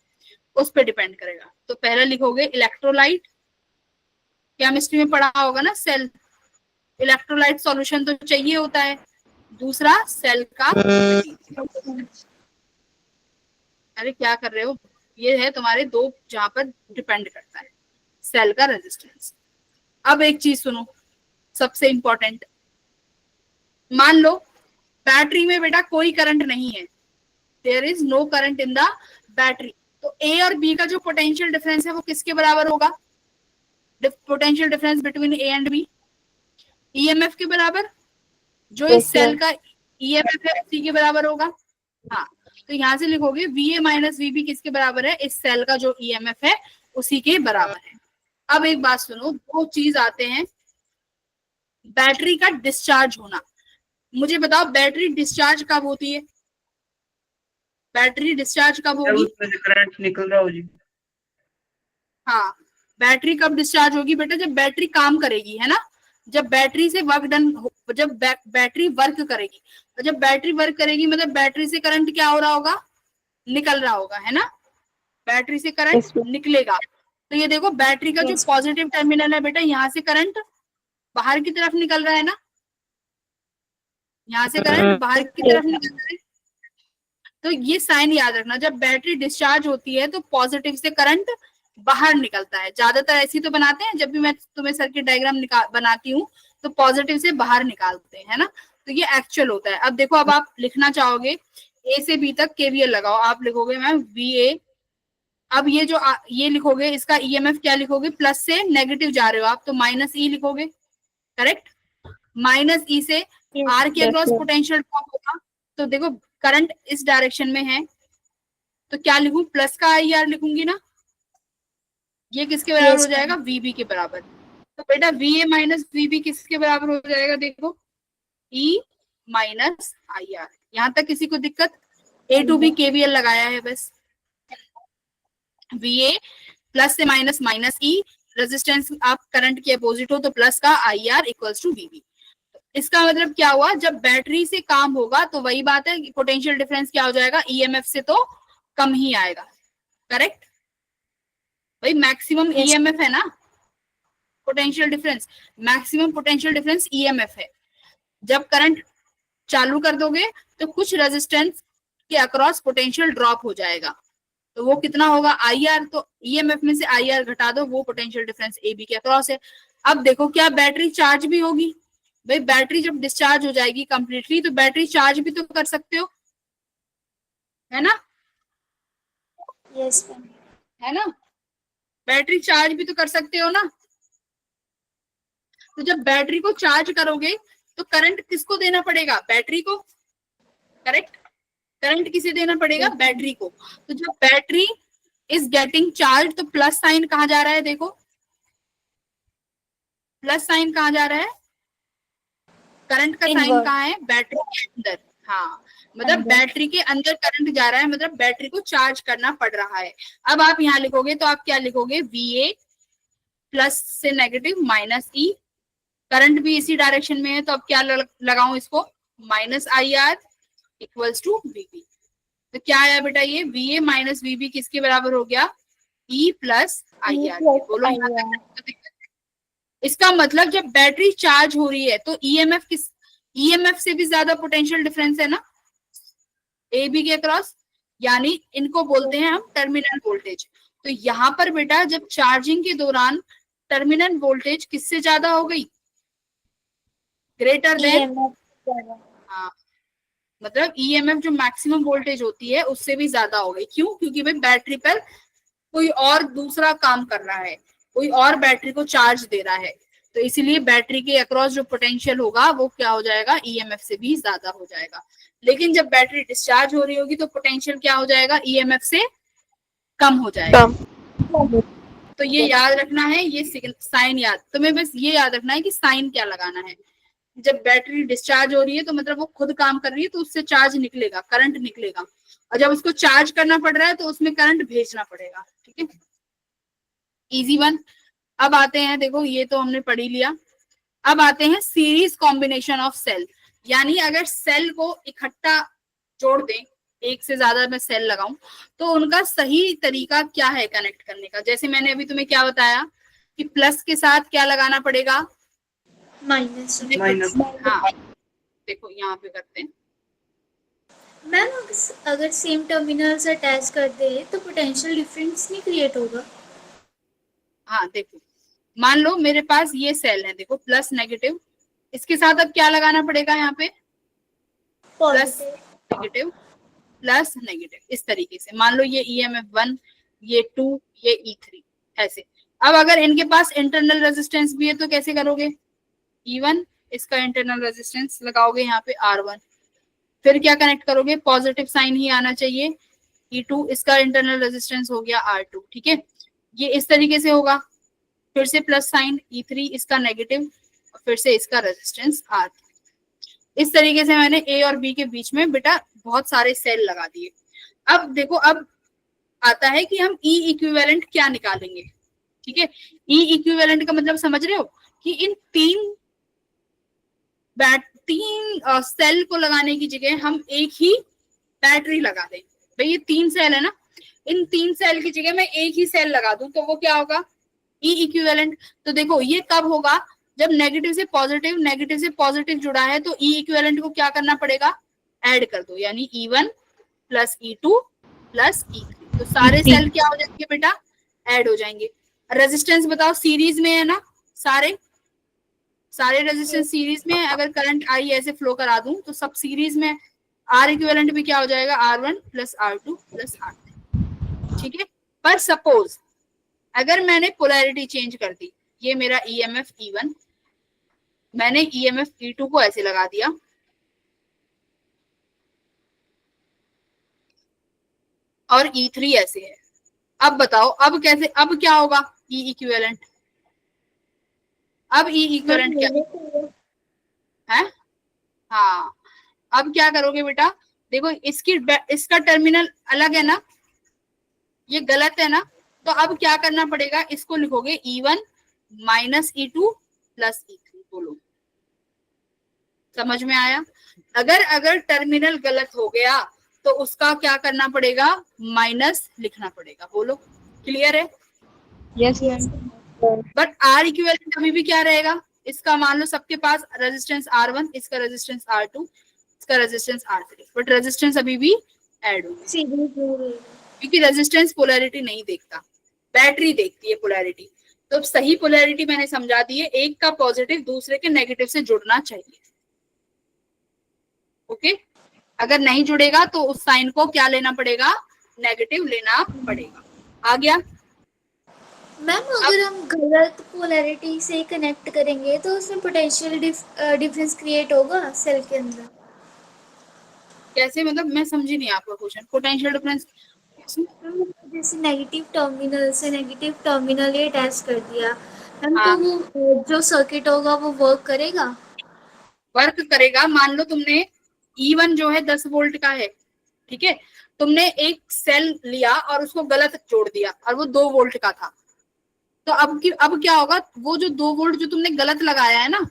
उस पर डिपेंड करेगा। तो पहले लिखोगे इलेक्ट्रोलाइट, केमिस्ट्री में पढ़ा होगा ना, सेल इलेक्ट्रोलाइट सॉल्यूशन तो चाहिए होता है। दूसरा सेल का material। अरे क्या कर रहे हो, ये है तुम्हारे दो जहां पर डिपेंड करता है सेल का रेजिस्टेंस। अब एक चीज सुनो, सबसे इंपॉर्टेंट, मान लो बैटरी में बेटा कोई करंट नहीं है, there is no current in the battery, तो ए और बी का जो पोटेंशियल डिफरेंस है वो किसके बराबर होगा, potential difference between A and B EMF के बराबर, जो इस सेल का ईएमएफ है उसी के बराबर होगा। हाँ, तो यहां से लिखोगे V A minus V B किसके बराबर है, इस सेल का जो ईएमएफ है उसी के बराबर है। अब एक बात सुनो, दो चीज आते हैं, बैटरी का डिस्चार्ज होना। मुझे बताओ बैटरी डिस्चार्ज कब होती है, बैटरी डिस्चार्ज कब होगी, उसमें से करंट निकल रहा हो जी। हाँ, बैटरी कब डिस्चार्ज होगी बेटा, जब बैटरी काम करेगी, है ना, जब बैटरी से वर्क डन, जब बैटरी वर्क करेगी, तो जब बैटरी वर्क करेगी मतलब बैटरी से करंट क्या हो रहा होगा, निकल रहा होगा, है ना, बैटरी से करंट निकलेगा। तो ये देखो बैटरी का जो पॉजिटिव टर्मिनल है बेटा, यहाँ से करंट बाहर की तरफ निकल रहा है ना, यहाँ से करंट बाहर की तरफ निकल रहा है। तो ये साइन याद रखना, जब बैटरी डिस्चार्ज होती है तो पॉजिटिव से करंट बाहर निकलता है। ज्यादातर ऐसी तो बनाते हैं, जब भी मैं तुम्हें सर्किट डायग्राम बनाती हूँ तो पॉजिटिव से बाहर निकालते हैं, है ना, तो ये एक्चुअल होता है। अब देखो, अब आप लिखना चाहोगे ए से बी तक केवीएल लगाओ, आप लिखोगे मैम वी ए, अब ये जो ये लिखोगे इसका ईएमएफ क्या लिखोगे, प्लस से नेगेटिव जा रहे हो आप तो माइनस ई लिखोगे, करेक्ट। माइनस ई से आर के अक्रॉस पोटेंशियल ड्रॉप होगा, तो देखो करंट इस डायरेक्शन में है तो क्या लिखूं, प्लस का आई आर लिखूंगी ना, ये किसके बराबर हो जाएगा, वीबी के बराबर। तो बेटा वी ए माइनस वीबी किसके बराबर हो जाएगा, देखो ई माइनस आई आर। यहां तक किसी को दिक्कत, ए टू बी केवीएल लगाया है बस, वी ए प्लस से माइनस माइनस ई, रेजिस्टेंस आप करंट के अपोजिट हो तो प्लस का आई आर इक्वल्स टू वीबी। इसका मतलब क्या हुआ, जब बैटरी से काम होगा तो वही बात है, पोटेंशियल डिफरेंस क्या हो जाएगा, ईएमएफ से तो कम ही आएगा, करेक्ट। भाई मैक्सिमम ईएमएफ है ना, potential difference, maximum potential difference EMF है। जब करंट चालू कर दोगे तो कुछ रेजिस्टेंस के अक्रॉस पोटेंशियल ड्रॉप हो जाएगा, तो वो कितना होगा, आई आर, तो ईएमएफ में से आई आर घटा दो, वो पोटेंशियल डिफरेंस ए बी के अक्रॉस है। अब देखो क्या बैटरी चार्ज भी होगी, भाई बैटरी जब डिस्चार्ज हो जाएगी कंप्लीटली तो बैटरी चार्ज भी तो कर सकते हो, है ना, यस है ना, बैटरी चार्ज भी तो कर सकते हो ना। तो जब बैटरी को चार्ज करोगे तो करंट किसको देना पड़ेगा, बैटरी को, करेक्ट, करंट किसे देना पड़ेगा, बैटरी को। तो जब बैटरी इज गेटिंग चार्ज तो प्लस साइन कहाँ जा रहा है, देखो प्लस साइन कहाँ जा रहा है, करंट का साइन कहाँ है, बैटरी के अंदर, हाँ मतलब बैटरी के अंदर करंट जा रहा है, मतलब बैटरी को चार्ज करना पड़ रहा है। अब आप यहाँ लिखोगे तो आप क्या लिखोगे, VA प्लस से नेगेटिव माइनस E, करंट भी इसी डायरेक्शन में है तो अब क्या लगाऊं इसको, minus IR equals to VB। तो क्या आया बेटा, ये VA माइनस VB किसके बराबर हो गया, E प्लस IR। बोलो यहाँ तक तो दिक्कत है? इसका मतलब जब बैटरी चार्ज हो रही है तो EMF से भी ज्यादा पोटेंशियल डिफरेंस है ना AB के अक्रॉस, यानी इनको बोलते हैं हम टर्मिनल वोल्टेज। तो यहाँ पर बेटा जब चार्जिंग के दौरान टर्मिनल वोल्टेज किससे ज्यादा हो गई, ग्रेटर देन, हाँ, मतलब EMF जो मैक्सिमम वोल्टेज होती है उससे भी ज्यादा हो गई। क्यों, क्योंकि भाई बैटरी पर कोई और दूसरा काम कर रहा है, कोई और बैटरी को चार्ज दे रहा है, तो इसीलिए बैटरी के अक्रॉस जो पोटेंशियल होगा वो क्या हो जाएगा, EMF से भी ज्यादा हो जाएगा। लेकिन जब बैटरी डिस्चार्ज हो रही होगी तो पोटेंशियल क्या हो जाएगा, EMF से कम हो जाएगा। तो ये याद रखना है, ये साइन याद, तुम्हें बस ये याद रखना है कि साइन क्या लगाना है। जब बैटरी डिस्चार्ज हो रही है तो मतलब वो खुद काम कर रही है तो उससे चार्ज निकलेगा, करंट निकलेगा, और जब उसको चार्ज करना पड़ रहा है तो उसमें करंट भेजना पड़ेगा। ठीक है, इजी वन। अब आते हैं, देखो ये तो हमने पढ़ ही लिया। अब आते हैं सीरीज कॉम्बिनेशन ऑफ सेल, यानी अगर सेल को इकट्ठा जोड़ दें, एक से ज्यादा मैं सेल लगाऊं, तो उनका सही तरीका क्या है कनेक्ट करने का। जैसे मैंने अभी तुम्हें क्या बताया कि प्लस के साथ क्या लगाना पड़ेगा, माइनस। हाँ, देखो यहाँ पे करते हैं। मैम अगर सेम टर्मिनल्स अटैच कर दे तो पोटेंशियल डिफरेंस नहीं क्रिएट होगा। हाँ देखो, मान लो मेरे पास ये सेल है, देखो प्लस नेगेटिव, इसके साथ अब क्या लगाना पड़ेगा यहाँ पे, प्लस नेगेटिव प्लस नेगेटिव, इस तरीके से। मान लो ये EMF 1, ये 2, ये E3, ऐसे। अब अगर इनके पास इंटरनल रेजिस्टेंस भी है तो कैसे करोगे, E1 इसका इंटरनल रेजिस्टेंस लगाओगे यहाँ पे R1, फिर क्या कनेक्ट करोगे, पॉजिटिव साइन ही आना चाहिए, E2 इसका इंटरनल रेजिस्टेंस हो गया R2। ठीक है, ये इस तरीके से होगा, फिर से प्लस साइन, E3 इसका नेगेटिव, और फिर से इसका रेजिस्टेंस R3। इस तरीके से मैंने A और B के बीच में बेटा बहुत सारे सेल लगा दिए। अब देखो, अब आता है कि हम E इक्विवेलेंट क्या निकालेंगे। ठीक है, E इक्विवेलेंट का मतलब समझ रहे हो कि इन तीन सेल को लगाने की जगह हम एक ही बैटरी लगा दें। भाई ये 3 सेल है ना, इन 3 सेल की जगह मैं एक ही सेल लगा दूं तो वो क्या होगा, E इक्विवेलेंट। तो देखो ये कब होगा, जब नेगेटिव से पॉजिटिव जुड़ा है तो E इक्विवेलेंट को क्या करना पड़ेगा, ऐड कर दो, यानी E1 plus E2 plus E3। तो सारे सेल क्या हो जाएंगे बेटा, ऐड हो जाएंगे। रेजिस्टेंस बताओ, सीरीज में है ना, सारे रेजिस्टेंस सीरीज में है। अगर करंट I ऐसे फ्लो करा दूं तो सब सीरीज में, R इक्विवेलेंट भी क्या हो जाएगा, R1 plus R2 plus R3। ठीक है, पर सपोज अगर मैंने पोलैरिटी चेंज कर दी, ये मेरा EMF E1, मैंने EMF E2 को ऐसे लगा दिया, और E3 ऐसे है। अब बताओ अब कैसे, अब क्या होगा E इक्विवेलेंट, अब E इक्विवेलेंट क्या है, हाँ, अब क्या करोगे बेटा, देखो इसका टर्मिनल अलग है ना, ये गलत है ना, तो अब क्या करना पड़ेगा, इसको लिखोगे E1 minus E2 plus E3। बोलो समझ में आया। अगर टर्मिनल गलत हो गया तो उसका क्या करना पड़ेगा, माइनस लिखना पड़ेगा। बोलो क्लियर है। Yes ma'am. But R equivalent अभी भी क्या रहेगा, इसका मान लो सबके पास रेजिस्टेंस R1, इसका रेजिस्टेंस R2, इसका रेजिस्टेंस R3, बट रेजिस्टेंस अभी भी ऐड होगा, क्योंकि रेजिस्टेंस पोलैरिटी नहीं देखता, बैटरी देखती है पोलैरिटी। तो सही पोलैरिटी मैंने समझा दी है, एक का पॉजिटिव दूसरे के नेगेटिव से जुड़ना चाहिए। ओके, अगर नहीं जुड़ेगा तो उस साइन को क्या लेना पड़ेगा, नेगेटिव लेना पड़ेगा। आ गया मैम, अगर हम गलत पोलैरिटी से कनेक्ट करेंगे तो उसमें पोटेंशियल डिफरेंस क्रिएट होगा सेल के अंदर। कैसे, मतलब मैं समझी नहीं आपका क्वेश्चन, पोटेंशियल डिफरेंस जैसे नेगेटिव टर्मिनल से नेगेटिव टर्मिनल ये अटैच कर दिया मैम, हाँ। तो वो जो सर्किट होगा वो वर्क करेगा। वर्क करेगा। मान लो तुमने E1 जो है 10 वोल्ट का है, ठीक है। तुमने एक सेल लिया और उसको गलत जोड़ दिया और वो 2 वोल्ट का था, तो अब क्या होगा, वो जो 2 वोल्ट जो तुमने गलत लगाया है ना,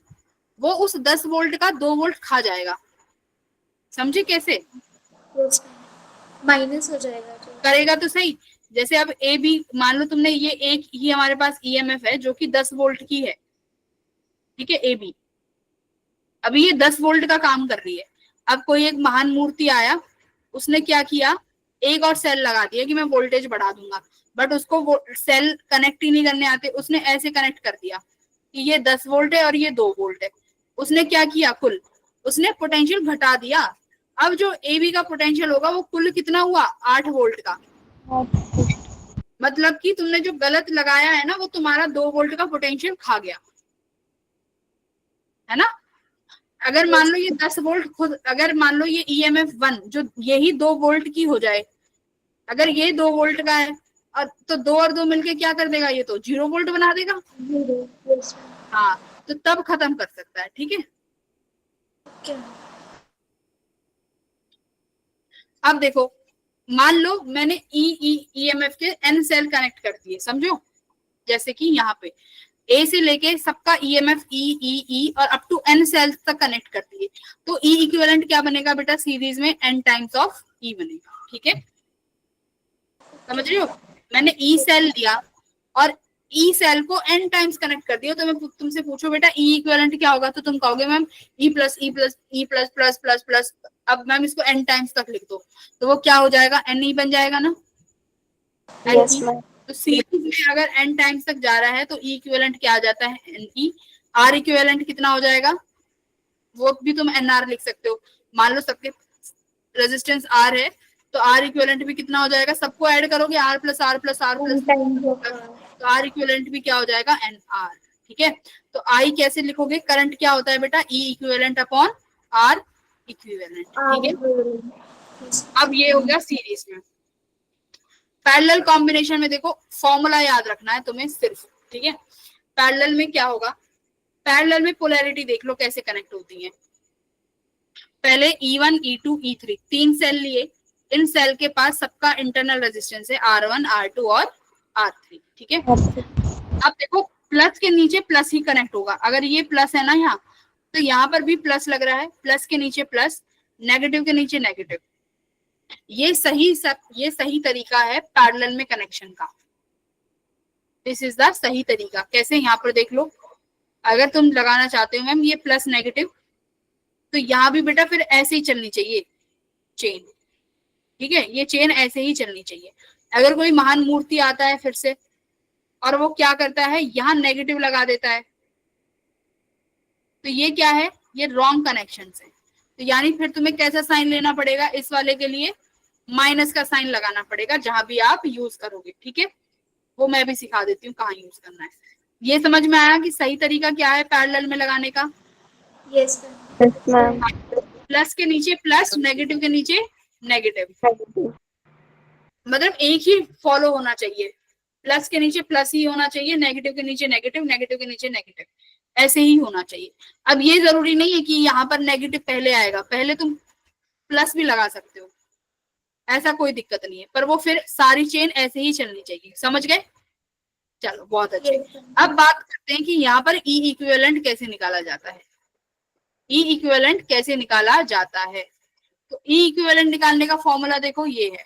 वो उस 10 वोल्ट का 2 वोल्ट खा जाएगा। समझे कैसे माइनस हो जाएगा तो। करेगा? तो सही। जैसे अब ए बी, मान लो तुमने ये एक ही हमारे पास ईएमएफ है जो कि 10 वोल्ट की है, ठीक है, ए बी। अभी ये 10 वोल्ट का काम कर रही है। अब कोई एक महान मूर्ति आया, उसने क्या किया, एक और सेल लगा दिया कि मैं वोल्टेज बढ़ा दूंगा, बट उसको वो सेल कनेक्ट ही नहीं करने आते, उसने ऐसे कनेक्ट कर दिया कि ये 10 वोल्ट है और ये 2 वोल्ट है। उसने क्या किया, कुल उसने पोटेंशियल घटा दिया। अब जो ए बी का पोटेंशियल होगा वो कुल कितना हुआ, 8 वोल्ट का। मतलब कि तुमने जो गलत लगाया है ना, वो तुम्हारा 2 वोल्ट का पोटेंशियल खा गया, है ना। अगर मान लो ये 10 वोल्ट खुद, अगर मान लो ये ईएमएफ 1 जो यही 2 वोल्ट की हो जाए, अगर ये 2 वोल्ट का है और तो 2 और 2 मिलके क्या कर देगा, ये तो 0 वोल्ट बना देगा। हाँ, तो तब खत्म कर सकता है, ठीक है। अब देखो, मान लो मैंने ईएमएफ के एन सेल कनेक्ट कर दिए, समझो। जैसे कि यहाँ पे ए से लेके सबका ईएमएफ ई और अप टू एन सेल्स तक कनेक्ट कर दिए, तो ई इक्विवेलेंट क्या बनेगा बेटा, सीरीज में एन टाइम्स ऑफ ई बनेगा, ठीक है। समझ रहे हो, मैंने ई सेल लिया और ई सेल को एन टाइम्स कनेक्ट कर दिया, तो मैं तुमसे पूछो बेटा ई इक्विवेलेंट क्या होगा, तो तुम कहोगे ma'am E plus E plus E plus plus plus plus. अब मैम इसको एन टाइम्स तक लिख दो, तो वो क्या हो जाएगा, एन ई बन जाएगा ना। Yes, तो सीरीज में अगर एन टाइम्स तक जा रहा है तो ई इक्विवेलेंट क्या आ जाता है, एन ई। आर इक्विवेलेंट कितना हो जाएगा, वो भी तुम एन आर लिख सकते हो। मान लो सबके रेजिस्टेंस आर है, तो आर इक्विवेलेंट भी कितना हो जाएगा, सबको ऐड करोगे R plus R plus R plus, तो आर इक्विवेलेंट भी क्या हो जाएगा, एन आर, ठीक है। तो आई कैसे लिखोगे, करंट क्या होता है बेटा, ई इक्विवेलेंट अपॉन आर इक्विवेलेंट, ठीक है। अब ये हो गया सीरीज में। पैरेलल कॉम्बिनेशन में देखो, फॉर्मूला याद रखना है तुम्हें सिर्फ, ठीक है। पैरेलल में क्या होगा, पैरेलल में पोलैरिटी देख लो कैसे कनेक्ट होती है। पहले E1 E2 E3 तीन सेल लिए, इन सेल के पास सबका इंटरनल रेजिस्टेंस है R1 R2 और R3, ठीक है। अब देखो प्लस के नीचे प्लस ही कनेक्ट होगा, अगर ये प्लस है ना यहाँ, तो यहाँ पर भी प्लस लग रहा है, प्लस के नीचे प्लस, नेगेटिव के नीचे नेगेटिव। ये सही तरीका है पैरेलल में कनेक्शन का। दिस इज द सही तरीका। कैसे, यहाँ पर देख लो, अगर तुम लगाना चाहते हो मैम ये प्लस नेगेटिव, तो यहाँ भी बेटा फिर ऐसे ही चलनी चाहिए चेन, ठीक है। ये चेन ऐसे ही चलनी चाहिए। अगर कोई महान मूर्ति आता है फिर से और वो क्या करता है, यहाँ नेगेटिव लगा देता है, तो ये क्या है, ये रॉन्ग कनेक्शन है। तो यानी फिर तुम्हें कैसा साइन लेना पड़ेगा, इस वाले के लिए माइनस का साइन लगाना पड़ेगा जहां भी आप यूज करोगे, ठीक है। वो मैं भी सिखा देती हूँ कहाँ यूज करना है। ये समझ में आया कि सही तरीका क्या है पैरेलल में लगाने का। Yes ma'am. प्लस के नीचे प्लस, नेगेटिव के नीचे नेगेटिव, मतलब एक ही फॉलो होना चाहिए। प्लस के नीचे प्लस ही होना चाहिए, नेगेटिव के नीचे नेगेटिव, नेगेटिव के नीचे नेगेटिव, ऐसे ही होना चाहिए। अब ये जरूरी नहीं है कि यहाँ पर नेगेटिव पहले आएगा, पहले तुम प्लस भी लगा सकते हो, ऐसा कोई दिक्कत नहीं है, पर वो फिर सारी चेन ऐसे ही चलनी चाहिए। समझ गए? चलो बहुत अच्छे। अब बात करते हैं कि यहाँ पर ई इक्विवेलेंट कैसे निकाला जाता है। ई इक्विवेलेंट कैसे निकाला जाता है, तो ई इक्विवेलेंट निकालने का फॉर्मूला देखो ये है,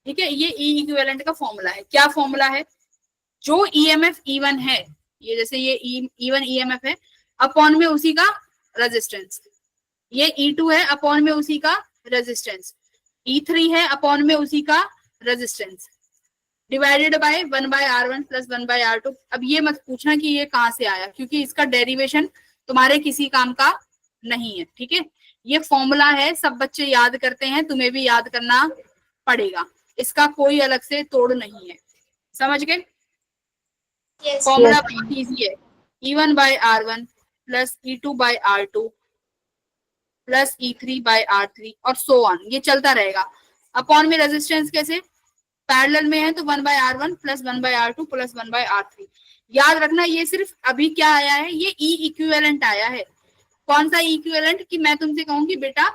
ठीक है। ये ई इक्विवेलेंट का फॉर्मूला है। क्या फॉर्मूला है, जो ईएमएफ E1 है, ये जैसे ये E1 ईएमएफ है, अपॉन में उसी का रेजिस्टेंस, ये E2 है, अपॉन में उसी का रेजिस्टेंस, E3 है, अपॉन में उसी का resistance, divided by 1/R1 plus 1/R2। अब ये मत पूछना कि ये कहां से आया, क्योंकि इसका डेरिवेशन तुम्हारे किसी काम का नहीं है, ठीक है। ये फॉर्मूला है, सब बच्चे याद करते हैं, तुम्हें भी याद करना पड़ेगा, इसका कोई अलग से तोड़ नहीं है। समझ गए? फॉर्मूला बहुत इजी है, E1/R1 plus E2/R2 plus E3/R3 और सो ऑन, ये चलता रहेगा। अपॉन में रेजिस्टेंस कैसे, पैरेलल में है तो 1/R1 plus 1/R2 plus 1/R3। याद रखना ये सिर्फ अभी क्या आया है, ये ई इक्विवेलेंट आया है, कौन सा इक्विवेलेंट, कि मैं तुमसे कहूँ कि बेटा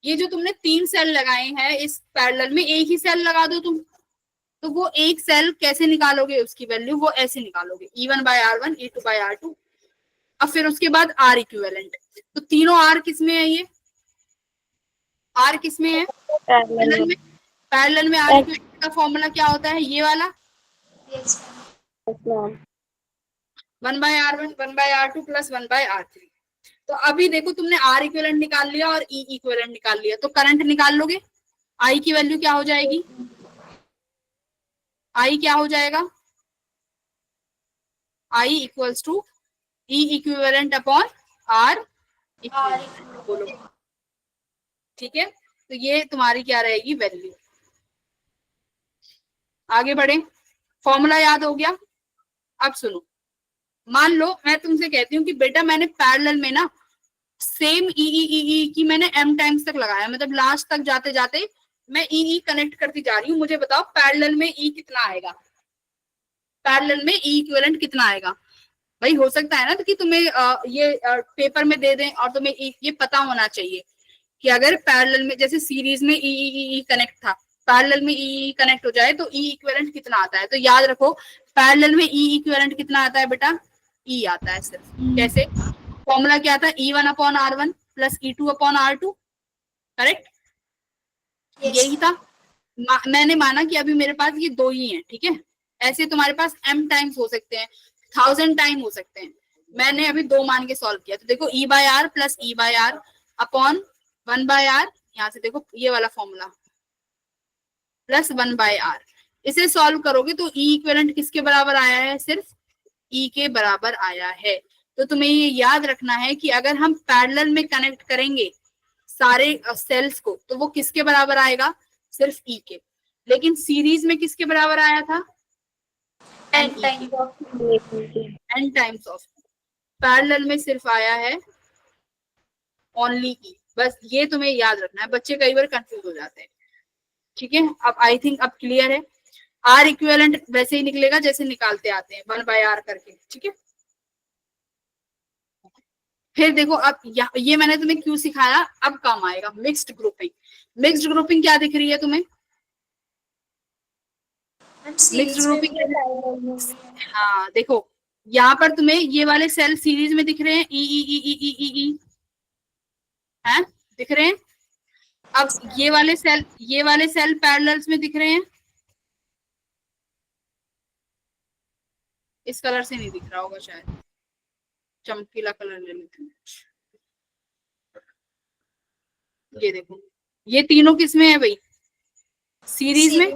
ये जो तुमने 3 सेल लगाए हैं इस पैरेलल में, एक ही सेल लगा दो तुम, तो वो एक सेल कैसे निकालोगे उसकी वैल्यू, वो ऐसे निकालोगे E1/R1 E2/R2। अब फिर उसके बाद R इक्विवेलेंट, तो तीनों R किसमें है, ये R किसमें है पैरेलल में, पैरेलल में R इक्विवेलेंट का फॉर्मूला क्या होता है, ये वाला 1/R1 1/R2 प्लस 1/R3। तो अभी देखो तुमने R इक्विवेलेंट निकाल लिया और E इक्विवेलेंट निकाल लिया, तो करंट निकाल लोगे, I की वैल्यू क्या हो जाएगी, I क्या हो जाएगा, I equals to E equivalent upon R equivalent, बोलो ठीक है। तो ये तुम्हारी क्या रहेगी वैल्यू। आगे बढ़े, फॉर्मूला याद हो गया। अब सुनो, मान लो मैं तुमसे कहती हूँ कि बेटा मैंने पैरेलल में ना सेम ई की मैंने m टाइम्स तक लगाया, मतलब लास्ट तक जाते जाते मैं ई कनेक्ट करती जा रही हूँ, मुझे बताओ पैरेलल में ई कितना आएगा, पैरेलल में ई इक्विवेलेंट कितना आएगा। भाई हो सकता है ना कि तुम्हें ये पेपर में दे दें और तुम्हें ये पता होना चाहिए कि अगर पैरेलल में जैसे सीरीज में ई कनेक्ट था, पैरेलल में ई कनेक्ट हो जाए तो ई इक्विवेलेंट कितना आता है। तो याद रखो पैरेलल में ई इक्विवेलेंट कितना आता है बेटा, ई आता है सिर्फ। कैसे, फॉर्मूला क्या था, E1/R1 प्लस E2/R2, करेक्ट, यही था। मैंने माना कि अभी मेरे पास ये दो ही हैं, ठीक है, ऐसे तुम्हारे पास m टाइम्स हो सकते हैं, 1000 टाइम हो सकते हैं, मैंने अभी 2 मान के सॉल्व किया। तो देखो E/R plus E/R upon 1/R, यहाँ से देखो ये वाला फॉर्मूला प्लस 1/R, इसे सॉल्व करोगे तो E इक्विवेलेंट किसके बराबर आया है, सिर्फ E के बराबर आया है। तो तुम्हें ये याद रखना है कि अगर हम पैरेलल में कनेक्ट करेंगे सारे सेल्स को तो वो किसके बराबर आएगा, सिर्फ E के। लेकिन सीरीज में किसके बराबर आया था, n टाइम्स ऑफ। पैरेलल में सिर्फ आया है ओनली E। बस ये तुम्हें याद रखना है, बच्चे कई बार कंफ्यूज हो जाते हैं, ठीक है। अब आई थिंक अब क्लियर है। R इक्विवेलेंट वैसे ही निकलेगा जैसे निकालते आते हैं 1/R करके, ठीक है। फिर देखो अब ये मैंने तुम्हें क्यों सिखाया, अब काम आएगा मिक्स्ड ग्रुपिंग। मिक्स्ड ग्रुपिंग क्या दिख रही है तुम्हें, मिक्स्ड ग्रुपिंग, हाँ देखो यहाँ पर तुम्हें ये वाले सेल सीरीज में दिख रहे हैं, ई हैं, दिख रहे हैं। अब ये वाले सेल पैरेलल्स में दिख रहे हैं, इस कलर से नहीं दिख रहा होगा शायद, चमकीला कलर ले लेते हैं। ये देखो ये तीनों किसमें है भाई, सीरीज में।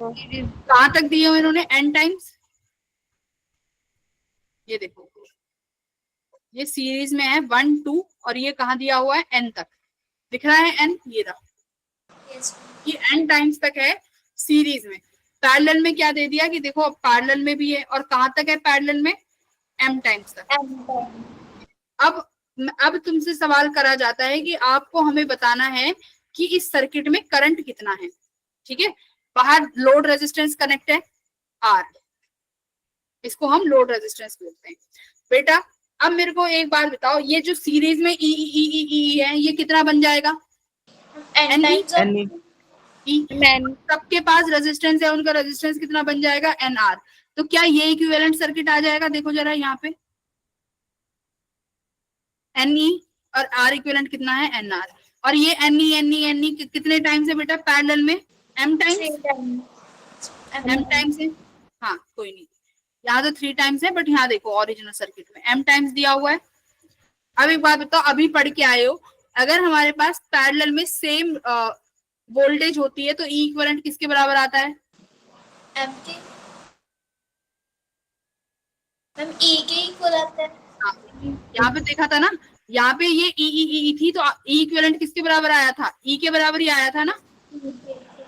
कहां तक दिए हुए इन्होंने, n टाइम्स। ये देखो ये सीरीज में है 1 2 और ये कहाँ दिया हुआ है n तक, दिख रहा है n, ये रहा, ये n टाइम्स तक है सीरीज में। पैरेलल में क्या दे दिया कि देखो अब पैरेलल में भी है, और कहाँ तक है पैरेलल में, m टाइम्स तक। अब तुमसे सवाल करा जाता है कि आपको हमें बताना है कि इस सर्किट में करंट कितना है, ठीक है। बाहर लोड रेजिस्टेंस कनेक्ट है R, इसको हम लोड रेजिस्टेंस बोलते हैं। बेटा अब मेरे को एक बात बताओ, ये जो सीरीज में ई है ये कितना बन जाएगा, सबके पास रेजिस्टेंस है, उनका रेजिस्टेंस कितना बन जाएगा, NR। तो क्या ये इक्विवेलेंट सर्किट आ जाएगा, देखो जरा यहाँ पे NE और R इक्विवेलेंट कितना है, NR। और ये NE कितने टाइम्स है बेटा पैरेलल में, m टाइम्स है। हाँ कोई नहीं, यहाँ तो 3 टाइम्स है, बट यहाँ देखो ओरिजिनल सर्किट में m टाइम्स दिया हुआ है। अब एक बात बताओ, अभी पढ़ के आए हो, अगर हमारे पास पैरेलल में सेम वोल्टेज होती है तो E इक्विवेलेंट किसके बराबर आता है, m के, मैम E के इक्वल आता है। यहाँ पे देखा था ना, यहाँ पे ये ई थी तो E इक्विवेलेंट किसके बराबर आया था, E के बराबर ही आया था ना।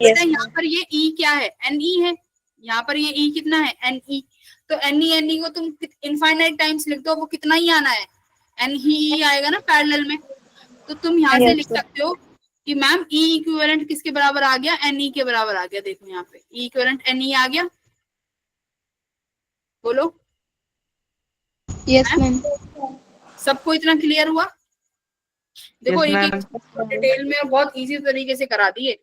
यहाँ पर ये E क्या है, NE है, यहाँ पर ये E कितना है, NE। तो NE को तुम इनफाइनाइट टाइम्स लिख दो, वो कितना ही आना है, NE आएगा ना पैरेलल में। तो तुम यहाँ से लिख सकते हो कि मैम E इक्विवेलेंट किसके बराबर आ गया, NE के बराबर आ गया। देखो यहाँ पे E इक्विवेलेंट NE आ गया, बोलो यस मैम। सबको इतना क्लियर हुआ। देखो Yes, एक ma'am. एक डिटेल में और बहुत इजी तरीके से करा दिए।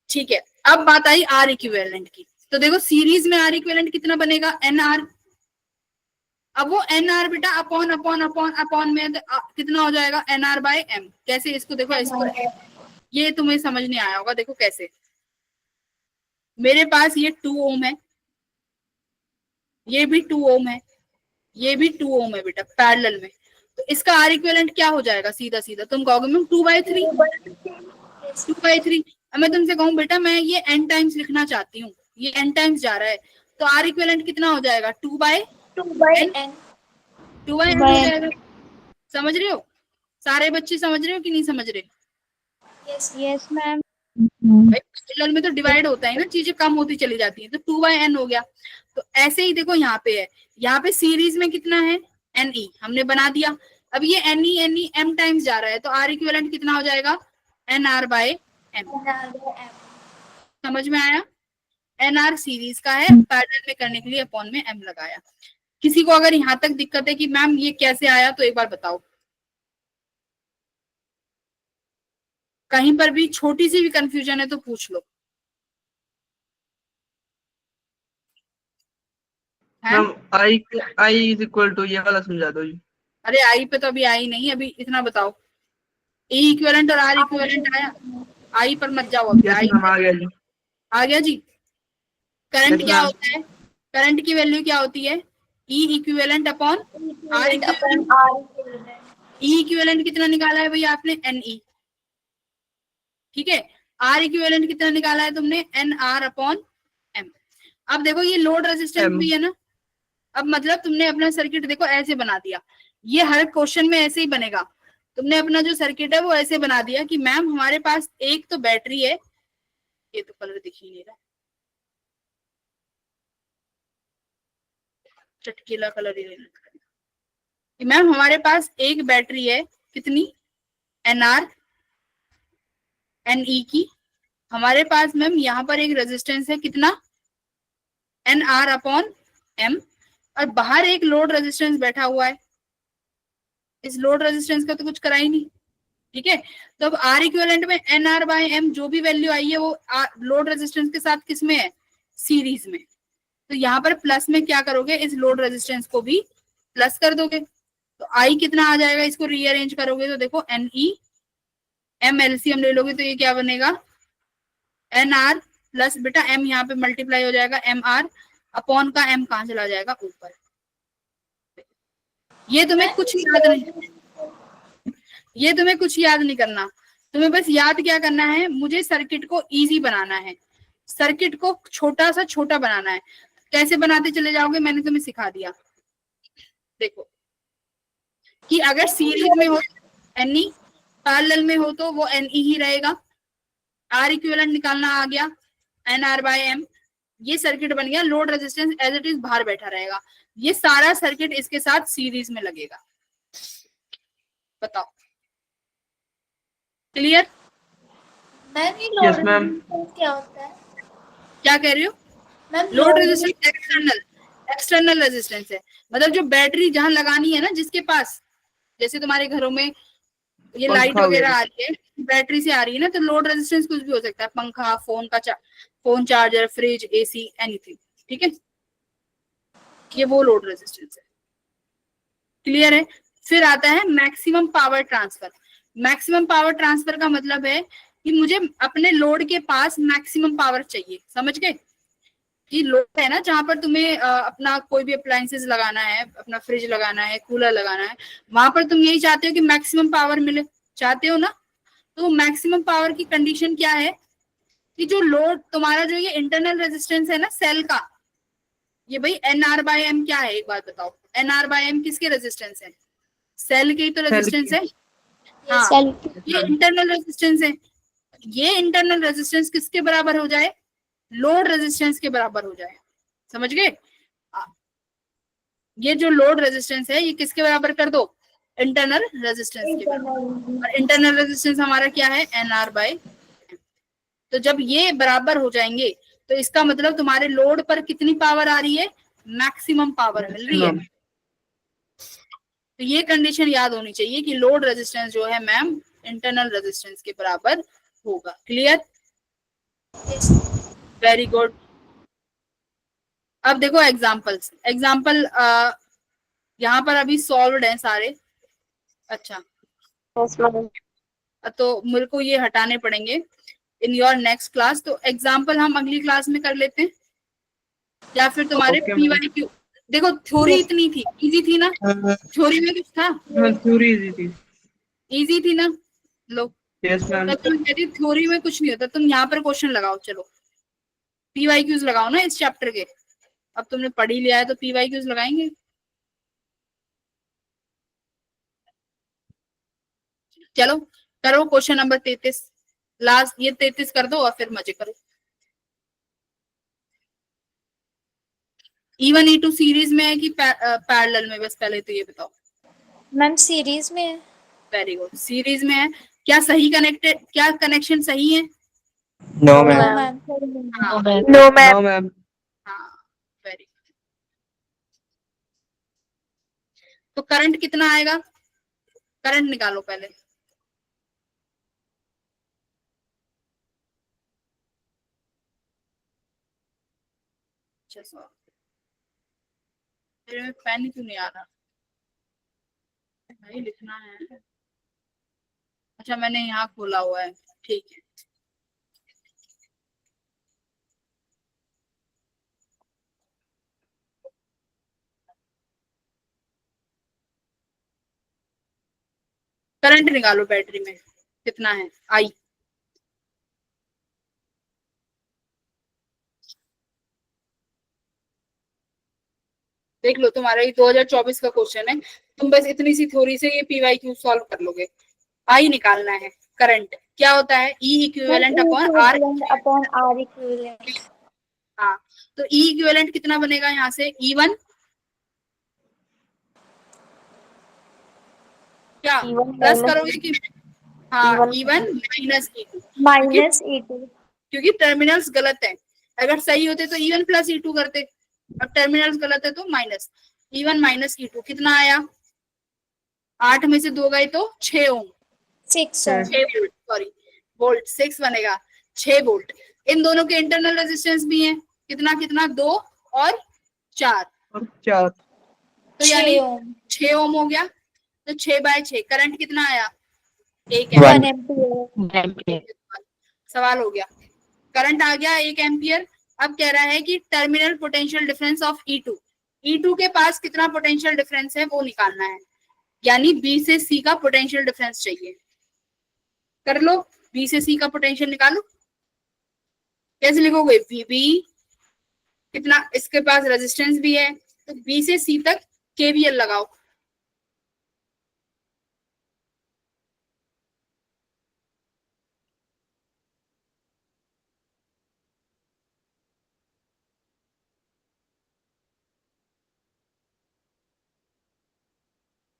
ठीक है, अब बात आई आर इक्विवेलेंट की। तो देखो सीरीज में आर इक्विवेलेंट कितना बनेगा, एन आर। अब वो एन आर बेटा अपॉन अपॉन अपॉन अपॉन में कितना हो जाएगा, एन आर बाय एम। कैसे इसको देखो, इसको ये तुम्हें समझ नहीं आया होगा, देखो कैसे। मेरे पास ये 2 ओम है, ये भी 2 ओम है, ये भी 2 ओम है बेटा पैरेलल में। तो इसका आर इक्विवेलेंट क्या हो जाएगा, सीधा सीधा तुम कहोगे मैम 2/3। 2/3। अब मैं तुमसे कहूँ बेटा मैं ये n टाइम्स लिखना चाहती हूँ, ये n टाइम्स जा रहा है, तो आर इक्विवेलेंट कितना हो जाएगा, 2/n। 2/n हो जाएगा। समझ रहे हो, सारे बच्चे समझ रहे हो कि नहीं समझ रहे? Yes ma'am. भाई पैरेलल में तो डिवाइड होता है ना, चीजें कम होती चली जाती हैं, तो 2/n हो गया। तो ऐसे ही देखो यहाँ पे है, यहाँ पे सीरीज में कितना है, ne हमने बना दिया। अब ये ne m टाइम्स जा रहा है, तो आर इक्विवेलेंट कितना हो जाएगा, nr बाय m। समझ में आया? nr सीरीज का है, पैरेलल में करने के लिए अपॉन में m लगाया। किसी को अगर यहाँ तक दिक्कत है कि मैम ये कैसे आया, तो एक बार बताओ। कहीं पर भी छोटी सी भी कंफ्यूजन है तो पूछ लो। है? Ma'am I is equal to ये वाला समझा दो जी। अरे आई पे तो अभी आई नहीं, अभी इतना बताओ। ए इक्विवेलेंट और आर इक्विवेलेंट आया, आई पर मत जाओ अभी। यस आई मैम, आ गया जी। आ गया जी। करंट Yes, क्या ma'am. होता है, करंट की वैल्यू क्या होती है, E equivalent upon R equivalent. E equivalent कितना निकाला है भैया आपने, एन ई। ठीक है, आर इक्विवेलेंट कितना निकाला है तुमने, एन आर अपॉन एम। अब देखो ये लोड रेजिस्टेंस M. भी है ना। अब मतलब तुमने अपना सर्किट देखो ऐसे बना दिया, ये हर क्वेश्चन में ऐसे ही बनेगा। तुमने अपना जो सर्किट है वो ऐसे बना दिया कि मैम हमारे पास एक तो बैटरी है, ये तो कलर दिख ही नहीं रहा, चटकीला कलर ही लेना कि मैम हमारे पास एक बैटरी है, कितनी, एन आर एन ई की। हमारे पास मैम यहाँ पर एक रेजिस्टेंस है, कितना, एन आर अपॉन एम। और बाहर एक लोड रेजिस्टेंस बैठा हुआ है, इस लोड रेजिस्टेंस का तो कुछ करा ही नहीं। ठीक है, तो अब आर इक्विवेलेंट में एन आर बाय एम जो भी वैल्यू आई है वो लोड रेजिस्टेंस के साथ किस में है, सीरीज में। तो यहाँ पर प्लस में क्या करोगे, इस लोड रेजिस्टेंस को भी प्लस कर दोगे, तो आई कितना आ जाएगा, इसको रीअरेंज करोगे तो देखो एन ई एम एलसीएम ले लोगे तो ये क्या बनेगा, एन आर प्लस बेटा एम यहाँ पे मल्टीप्लाई हो जाएगा, एम आर अपॉन का एम कहाँ चला जाएगा, ऊपर। ये तुम्हें कुछ याद नहीं, ये तुम्हें कुछ याद नहीं करना, तुम्हें बस याद क्या करना है, मुझे सर्किट को इजी बनाना है, सर्किट को छोटा सा छोटा बनाना है। कैसे बनाते चले जाओगे, मैंने तुम्हें सिखा दिया। देखो कि अगर सीरीज में हो एन ई, पैरेलल में हो तो वो एन ई ही रहेगा। आर इक्विवेलेंट निकालना आ गया, एन आर बाय एम। ये सर्किट बन गया, load resistance as it is बाहर बैठा रहेगा, ये सारा सर्किट इसके साथ सीरीज में लगेगा। बताओ, क्लियर? मैम ये Yes, लोड ma'am. रेजिस्टेंस क्या होता है? क्या कह रही हो? Ma'am load resistance external resistance है, मतलब जो बैटरी जहां लगानी है ना, जिसके पास, जैसे तुम्हारे घरों में ये लाइट पंखा वगैरह वगैरह। आ रही है, बैटरी से आ रही है ना, तो लोड रेजिस्टेंस कुछ भी हो सकता है, पंखा, phone charger, fridge, AC, anything. ठीक है, ये वो लोड रेजिस्टेंस है। क्लियर है? फिर आता है maximum power transfer. Maximum power transfer का मतलब है कि मुझे अपने लोड के पास मैक्सिमम पावर चाहिए। समझ गए? कि लोड है ना, जहां पर तुम्हें अपना कोई भी अप्लायंसेस लगाना है, अपना फ्रिज लगाना है, कूलर लगाना है, वहां पर तुम यही चाहते हो कि मैक्सिमम पावर मिले, चाहते हो ना? तो मैक्सिमम पावर की कंडीशन क्या है कि जो लोड तुम्हारा, जो ये इंटरनल रेजिस्टेंस है ना सेल का, ये भाई एन आर बाय एम क्या है, एक बात बताओ। एन आर बाय एम किसके रेजिस्टेंस है? सेल के ही तो रेजिस्टेंस है। हाँ, ये इंटरनल रेजिस्टेंस है। ये इंटरनल रेजिस्टेंस किसके बराबर हो जाए? लोड रेजिस्टेंस के बराबर हो जाए। समझ गए? ये जो लोड रेजिस्टेंस है ये किसके बराबर कर दो? इंटरनल रेजिस्टेंस के बराबर। और इंटरनल रेजिस्टेंस हमारा क्या है? N R by M. तो जब ये बराबर हो जाएंगे तो इसका मतलब तुम्हारे लोड पर कितनी पावर आ रही है? मैक्सिमम पावर मिल रही है। तो ये कंडीशन याद होनी चाहिए कि लोड रेजिस्टेंस जो है मैम इंटरनल रेजिस्टेंस के बराबर होगा। क्लियर? Very good. अब देखो एग्जांपल्स। एग्जांपल यहाँ पर अभी सॉल्व्ड हैं सारे। अच्छा, तो मेरे को ये हटाने पड़ेंगे इन योर नेक्स्ट क्लास। तो एग्जांपल हम अगली क्लास में कर लेते हैं, या फिर तुम्हारे Okay, PYQ। देखो थ्योरी इतनी थी, इजी थी ना? थ्योरी में कुछ था? थ्योरी इजी थी। इजी थी ना? लो, यस मैम। तब तुम कहती थ्योरी में कुछ नहीं होता। तुम यहाँ पर क्वेश्चन लगाओ, चलो PYQs लगाओ ना इस चैप्टर के। अब तुमने पढ़ ही लिया है तो PYQs लगाएंगे। चलो करो क्वेश्चन नंबर 33 लास्ट। ये 33 कर दो और फिर मजे करो। E1 E2 सीरीज में है कि पैरेलल में? बस पहले तो ये बताओ। मैम सीरीज में है। वेरी गुड, सीरीज में है। क्या सही कनेक्टेड, क्या कनेक्शन सही है? No, no ma'am. मैम। हाँ नो मैम। हाँ, वेरी गुड। तो करंट कितना आएगा? करंट निकालो पहले। मेरे में पेन क्यों नहीं आ रहा भाई? लिखना है। अच्छा, मैंने यहाँ खोला हुआ है, ठीक है। करंट निकालो बैटरी में, कितना है आई? देख लो, तुम्हारा ये 2024 का क्वेश्चन है। तुम बस इतनी सी थ्योरी से ये PYQ सॉल्व कर लोगे। आई निकालना है। करंट क्या होता है? E equivalent upon R। Upon R equivalent. हाँ, तो E इक्विवेलेंट कितना बनेगा यहाँ से? E1 क्या प्लस करोगे कि? हाँ, E1 minus E2। Minus E2। क्योंकि टर्मिनल्स गलत है। अगर सही होते तो E1 प्लस E2 करते। अब टर्मिनल्स गलत है तो माइनस। E1 माइनस E2 कितना आया? 8 में से 2 गए तो 6 ओम। 6 6 वोल्ट, सॉरी वोल्ट, 6 बनेगा 6 वोल्ट। इन दोनों के इंटरनल रेजिस्टेंस भी है। कितना कितना? 2 और 4। चार। तो यानी 6 ओम हो गया। तो 6/6 करंट कितना आया? 1 One. एम्पियर। सवाल हो गया। करंट आ गया 1 एम्पियर। अब कह रहा है कि terminal potential difference of E2 के पास कितना पोटेंशियल डिफरेंस है वो निकालना है। यानी B से C का पोटेंशियल डिफरेंस चाहिए। कर लो, B से C का पोटेंशियल निकालो। कैसे लिखोगे? VB कितना, इसके पास रेजिस्टेंस भी है तो B से C तक KVL लगाओ।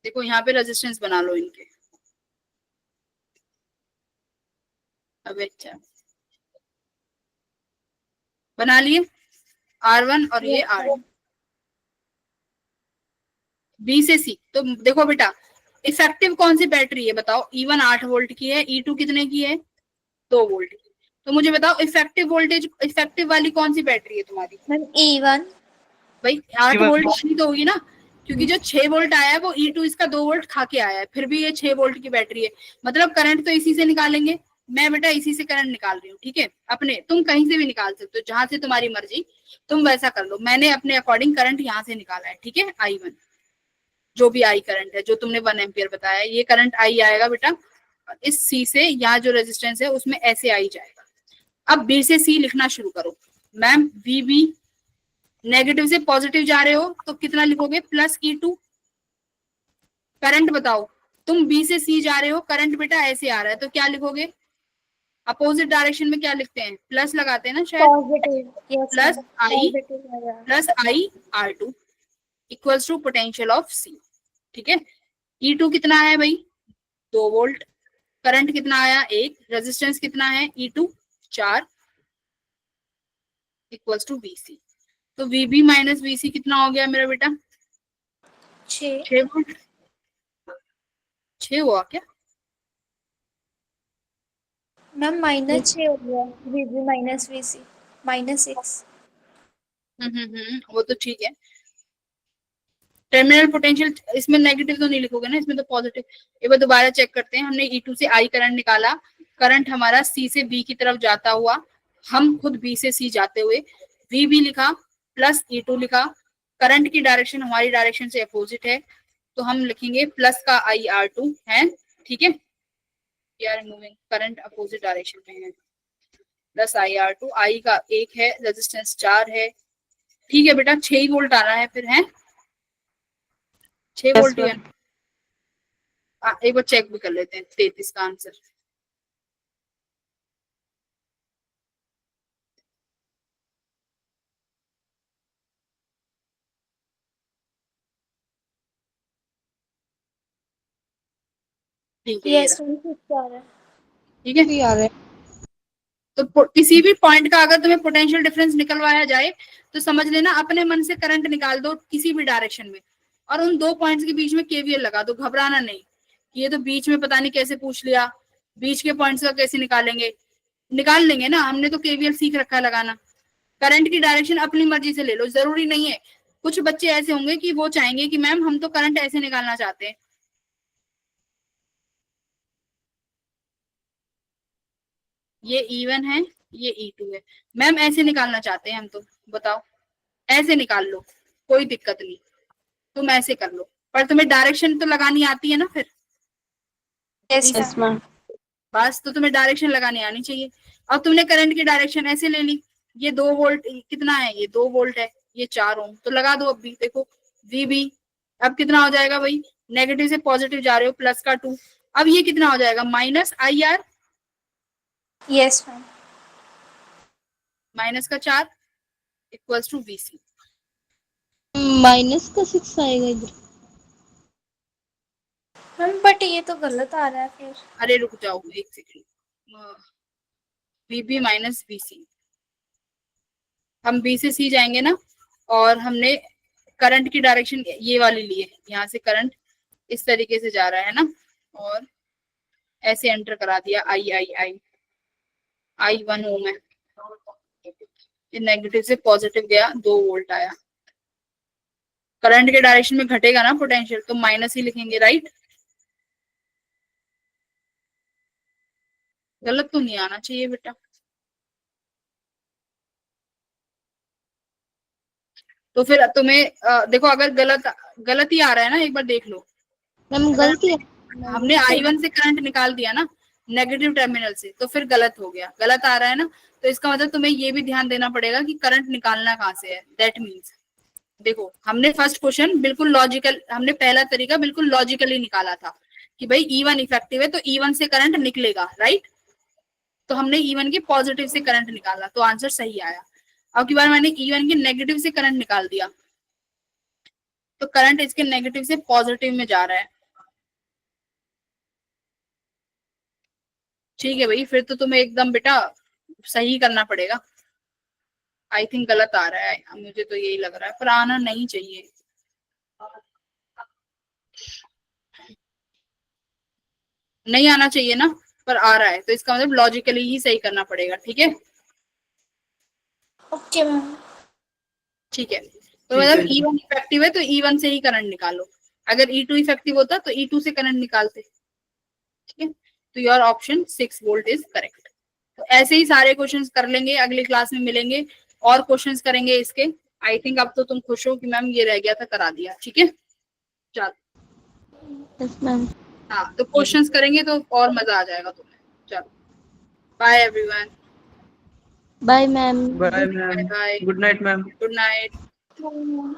देखो यहाँ पे रेजिस्टेंस बना लो इनके। अब अच्छा बना लिए R1 और ये R2। B से C। तो देखो बेटा, इफेक्टिव कौन सी बैटरी है बताओ? E1 8 वोल्ट की है, E2 कितने की है? 2 वोल्ट की। तो मुझे बताओ इफेक्टिव वोल्टेज, इफेक्टिव वाली कौन सी बैटरी है तुम्हारी? Ma'am E1। भाई 8 वोल्ट वाली तो होगी ना, क्योंकि जो 6 वोल्ट आया है वो E2 इसका 2 वोल्ट खा के आया है, फिर भी ये 6 वोल्ट की बैटरी है। मतलब करंट तो इसी से निकालेंगे। मैं बेटा इसी से करंट निकाल रही हूँ, ठीक है? अपने, तुम कहीं से भी निकाल सकते हो, जहां से तुम्हारी मर्जी तुम वैसा कर लो। मैंने अपने अकॉर्डिंग करंट यहाँ से निकाला है, ठीक है? I1 जो भी आई करंट है, जो तुमने 1 एम्पियर बताया, ये करंट आई आएगा बेटा इस सी से। यहाँ जो रेजिस्टेंस है उसमें ऐसे आई जाएगा। अब B से C लिखना शुरू करो। मैम VB नेगेटिव से पॉजिटिव जा रहे हो तो कितना लिखोगे? Plus E2। करंट बताओ, तुम B से C जा रहे हो, करंट बेटा ऐसे आ रहा है तो क्या लिखोगे? अपोजिट डायरेक्शन में क्या लिखते हैं? प्लस लगाते हैं ना शायद। Positive. Yes plus I positive. R2 equals to potential of C। ठीक है? E2 कितना है भाई? 2 वोल्ट। करंट कितना आया? 1। रेजिस्टेंस कितना है? E2 4 equals to VC। तो VB माइनस VC कितना हो गया मेरा बेटा? 6। 6 वोल्ट। 6 हुआ क्या? मैम -6 हो गया, VB माइनस VC -6। वो तो ठीक है। टर्मिनल पोटेंशियल इसमें नेगेटिव तो नहीं लिखोगे ना, इसमें तो पॉजिटिव। एक बार दोबारा चेक करते हैं। हमने E2 से I करंट निकाला, करंट हमारा C से B की तरफ जाता हुआ, हम खुद B से C जाते हुए VB लिखा प्लस E2 लिखा। करंट की डायरेक्शन हमारी डायरेक्शन से अपोजिट है, तो हम लिखेंगे प्लस का IR2 है, ठीक है। We are moving, current opposite direction में है, प्लस IR2। I का 1 है, रेजिस्टेंस 4 है, ठीक है बेटा। 6 ही वोल्ट आ रहा है फिर, है 6 वोल्ट ही है। एक बार चेक भी कर लेते हैं 33 का आंसर। ठीक है, ये यस रहा। मैम, 6 आ रहा है। ठीक है, तो किसी भी पॉइंट का अगर तुम्हें पोटेंशियल डिफरेंस निकलवाया जाए तो समझ लेना अपने मन से करंट निकाल दो किसी भी डायरेक्शन में, और उन दो पॉइंट्स के बीच में केवीएल लगा दो। घबराना नहीं कि ये तो बीच में पता नहीं कैसे पूछ लिया, बीच के पॉइंट्स का कैसे निकालेंगे। निकाल लेंगे ना, हमने तो केवीएल सीख रखा है लगाना। करंट की डायरेक्शन अपनी मर्जी से ले लो, जरूरी नहीं है। कुछ बच्चे ऐसे होंगे कि वो चाहेंगे कि मैम हम तो करंट ऐसे निकालना चाहते हैं, ये E1 है, ये E2 है, मैम ऐसे निकालना चाहते हैं हम तो, बताओ ऐसे निकाल लो, कोई दिक्कत नहीं, तुम ऐसे कर लो। पर तुम्हें डायरेक्शन तो लगानी आती है ना फिर, यस मैम। बस तो तुम्हें डायरेक्शन लगानी आनी चाहिए। अब तुमने करंट की डायरेक्शन ऐसे ले ली, ये 2 वोल्ट कितना है, ये 2 वोल्ट है, ये 4 ओम, तो लगा दो। अब भी देखो VB अब कितना हो जाएगा भाई, नेगेटिव से पॉजिटिव जा रहे हो, प्लस का 2, अब ये कितना हो जाएगा minus IR, yes ma'am. Minus का 4 इक्वल्स टू VC। -6 आएगा इधर। मैम बट ये तो गलत आ रहा है फिर। अरे रुक जाओ एक सेकंड, VB माइनस VC, हम B से C जाएंगे ना, और हमने करंट की डायरेक्शन ये वाली ली है, यहाँ से करंट इस तरीके से जा रहा है ना, और ऐसे एंटर करा दिया I 1 ओम है, ये नेगेटिव से पॉजिटिव गया, 2 वोल्ट आया। करंट के डायरेक्शन में घटेगा ना पोटेंशियल, तो माइनस ही लिखेंगे, राइट। गलत तो नहीं आना चाहिए बेटा। तो फिर तुम्हें देखो अगर गलत ही आ रहा है ना, एक बार देख लो। मैम गलती है। हमने I1 से करंट निकाल दिया ना नेगेटिव टर्मिनल से, तो फिर गलत हो गया, गलत आ रहा है ना, तो इसका मतलब तुम्हें ये भी ध्यान देना पड़ेगा कि करंट निकालना कहाँ से है। दैट मीन्स देखो हमने फर्स्ट क्वेश्चन बिल्कुल लॉजिकल, हमने पहला तरीका बिल्कुल लॉजिकली निकाला था कि भाई E1 इफेक्टिव है तो E1 से करंट निकलेगा, राइट। तो हमने E1 के पॉजिटिव से करंट निकाला तो आंसर सही आया। अब की बार मैंने E1 के नेगेटिव से करंट निकाल दिया, तो करंट इसके नेगेटिव से पॉजिटिव में जा रहा है। ठीक है भाई, फिर तो तुम्हें एकदम बेटा सही करना पड़ेगा। आई थिंक गलत आ रहा है, मुझे तो यही लग रहा है, पर आना नहीं चाहिए। नहीं आना चाहिए ना, पर आ रहा है, तो इसका मतलब लॉजिकली ही सही करना पड़ेगा, ठीक है। Okay ma'am. ठीक है, तो मतलब E1 इफेक्टिव है तो E1 से ही करंट निकालो। अगर E2 इफेक्टिव होता तो E2 से करंट निकालते, ठीक है। तो your option 6 volt is correct. तो ऐसे ही सारे क्वेश्चंस कर लेंगे, अगली क्लास में मिलेंगे और क्वेश्चंस करेंगे इसके। आई थिंक अब तो तुम खुश हो कि मैम ये रह गया था, करा दिया, ठीक है। चलो यस मैम। हाँ, तो क्वेश्चंस करेंगे तो और मजा आ जाएगा तुम्हें। चलो bye everyone. Bye ma'am. Bye ma'am, bye, good night ma'am. Good night. Ma'am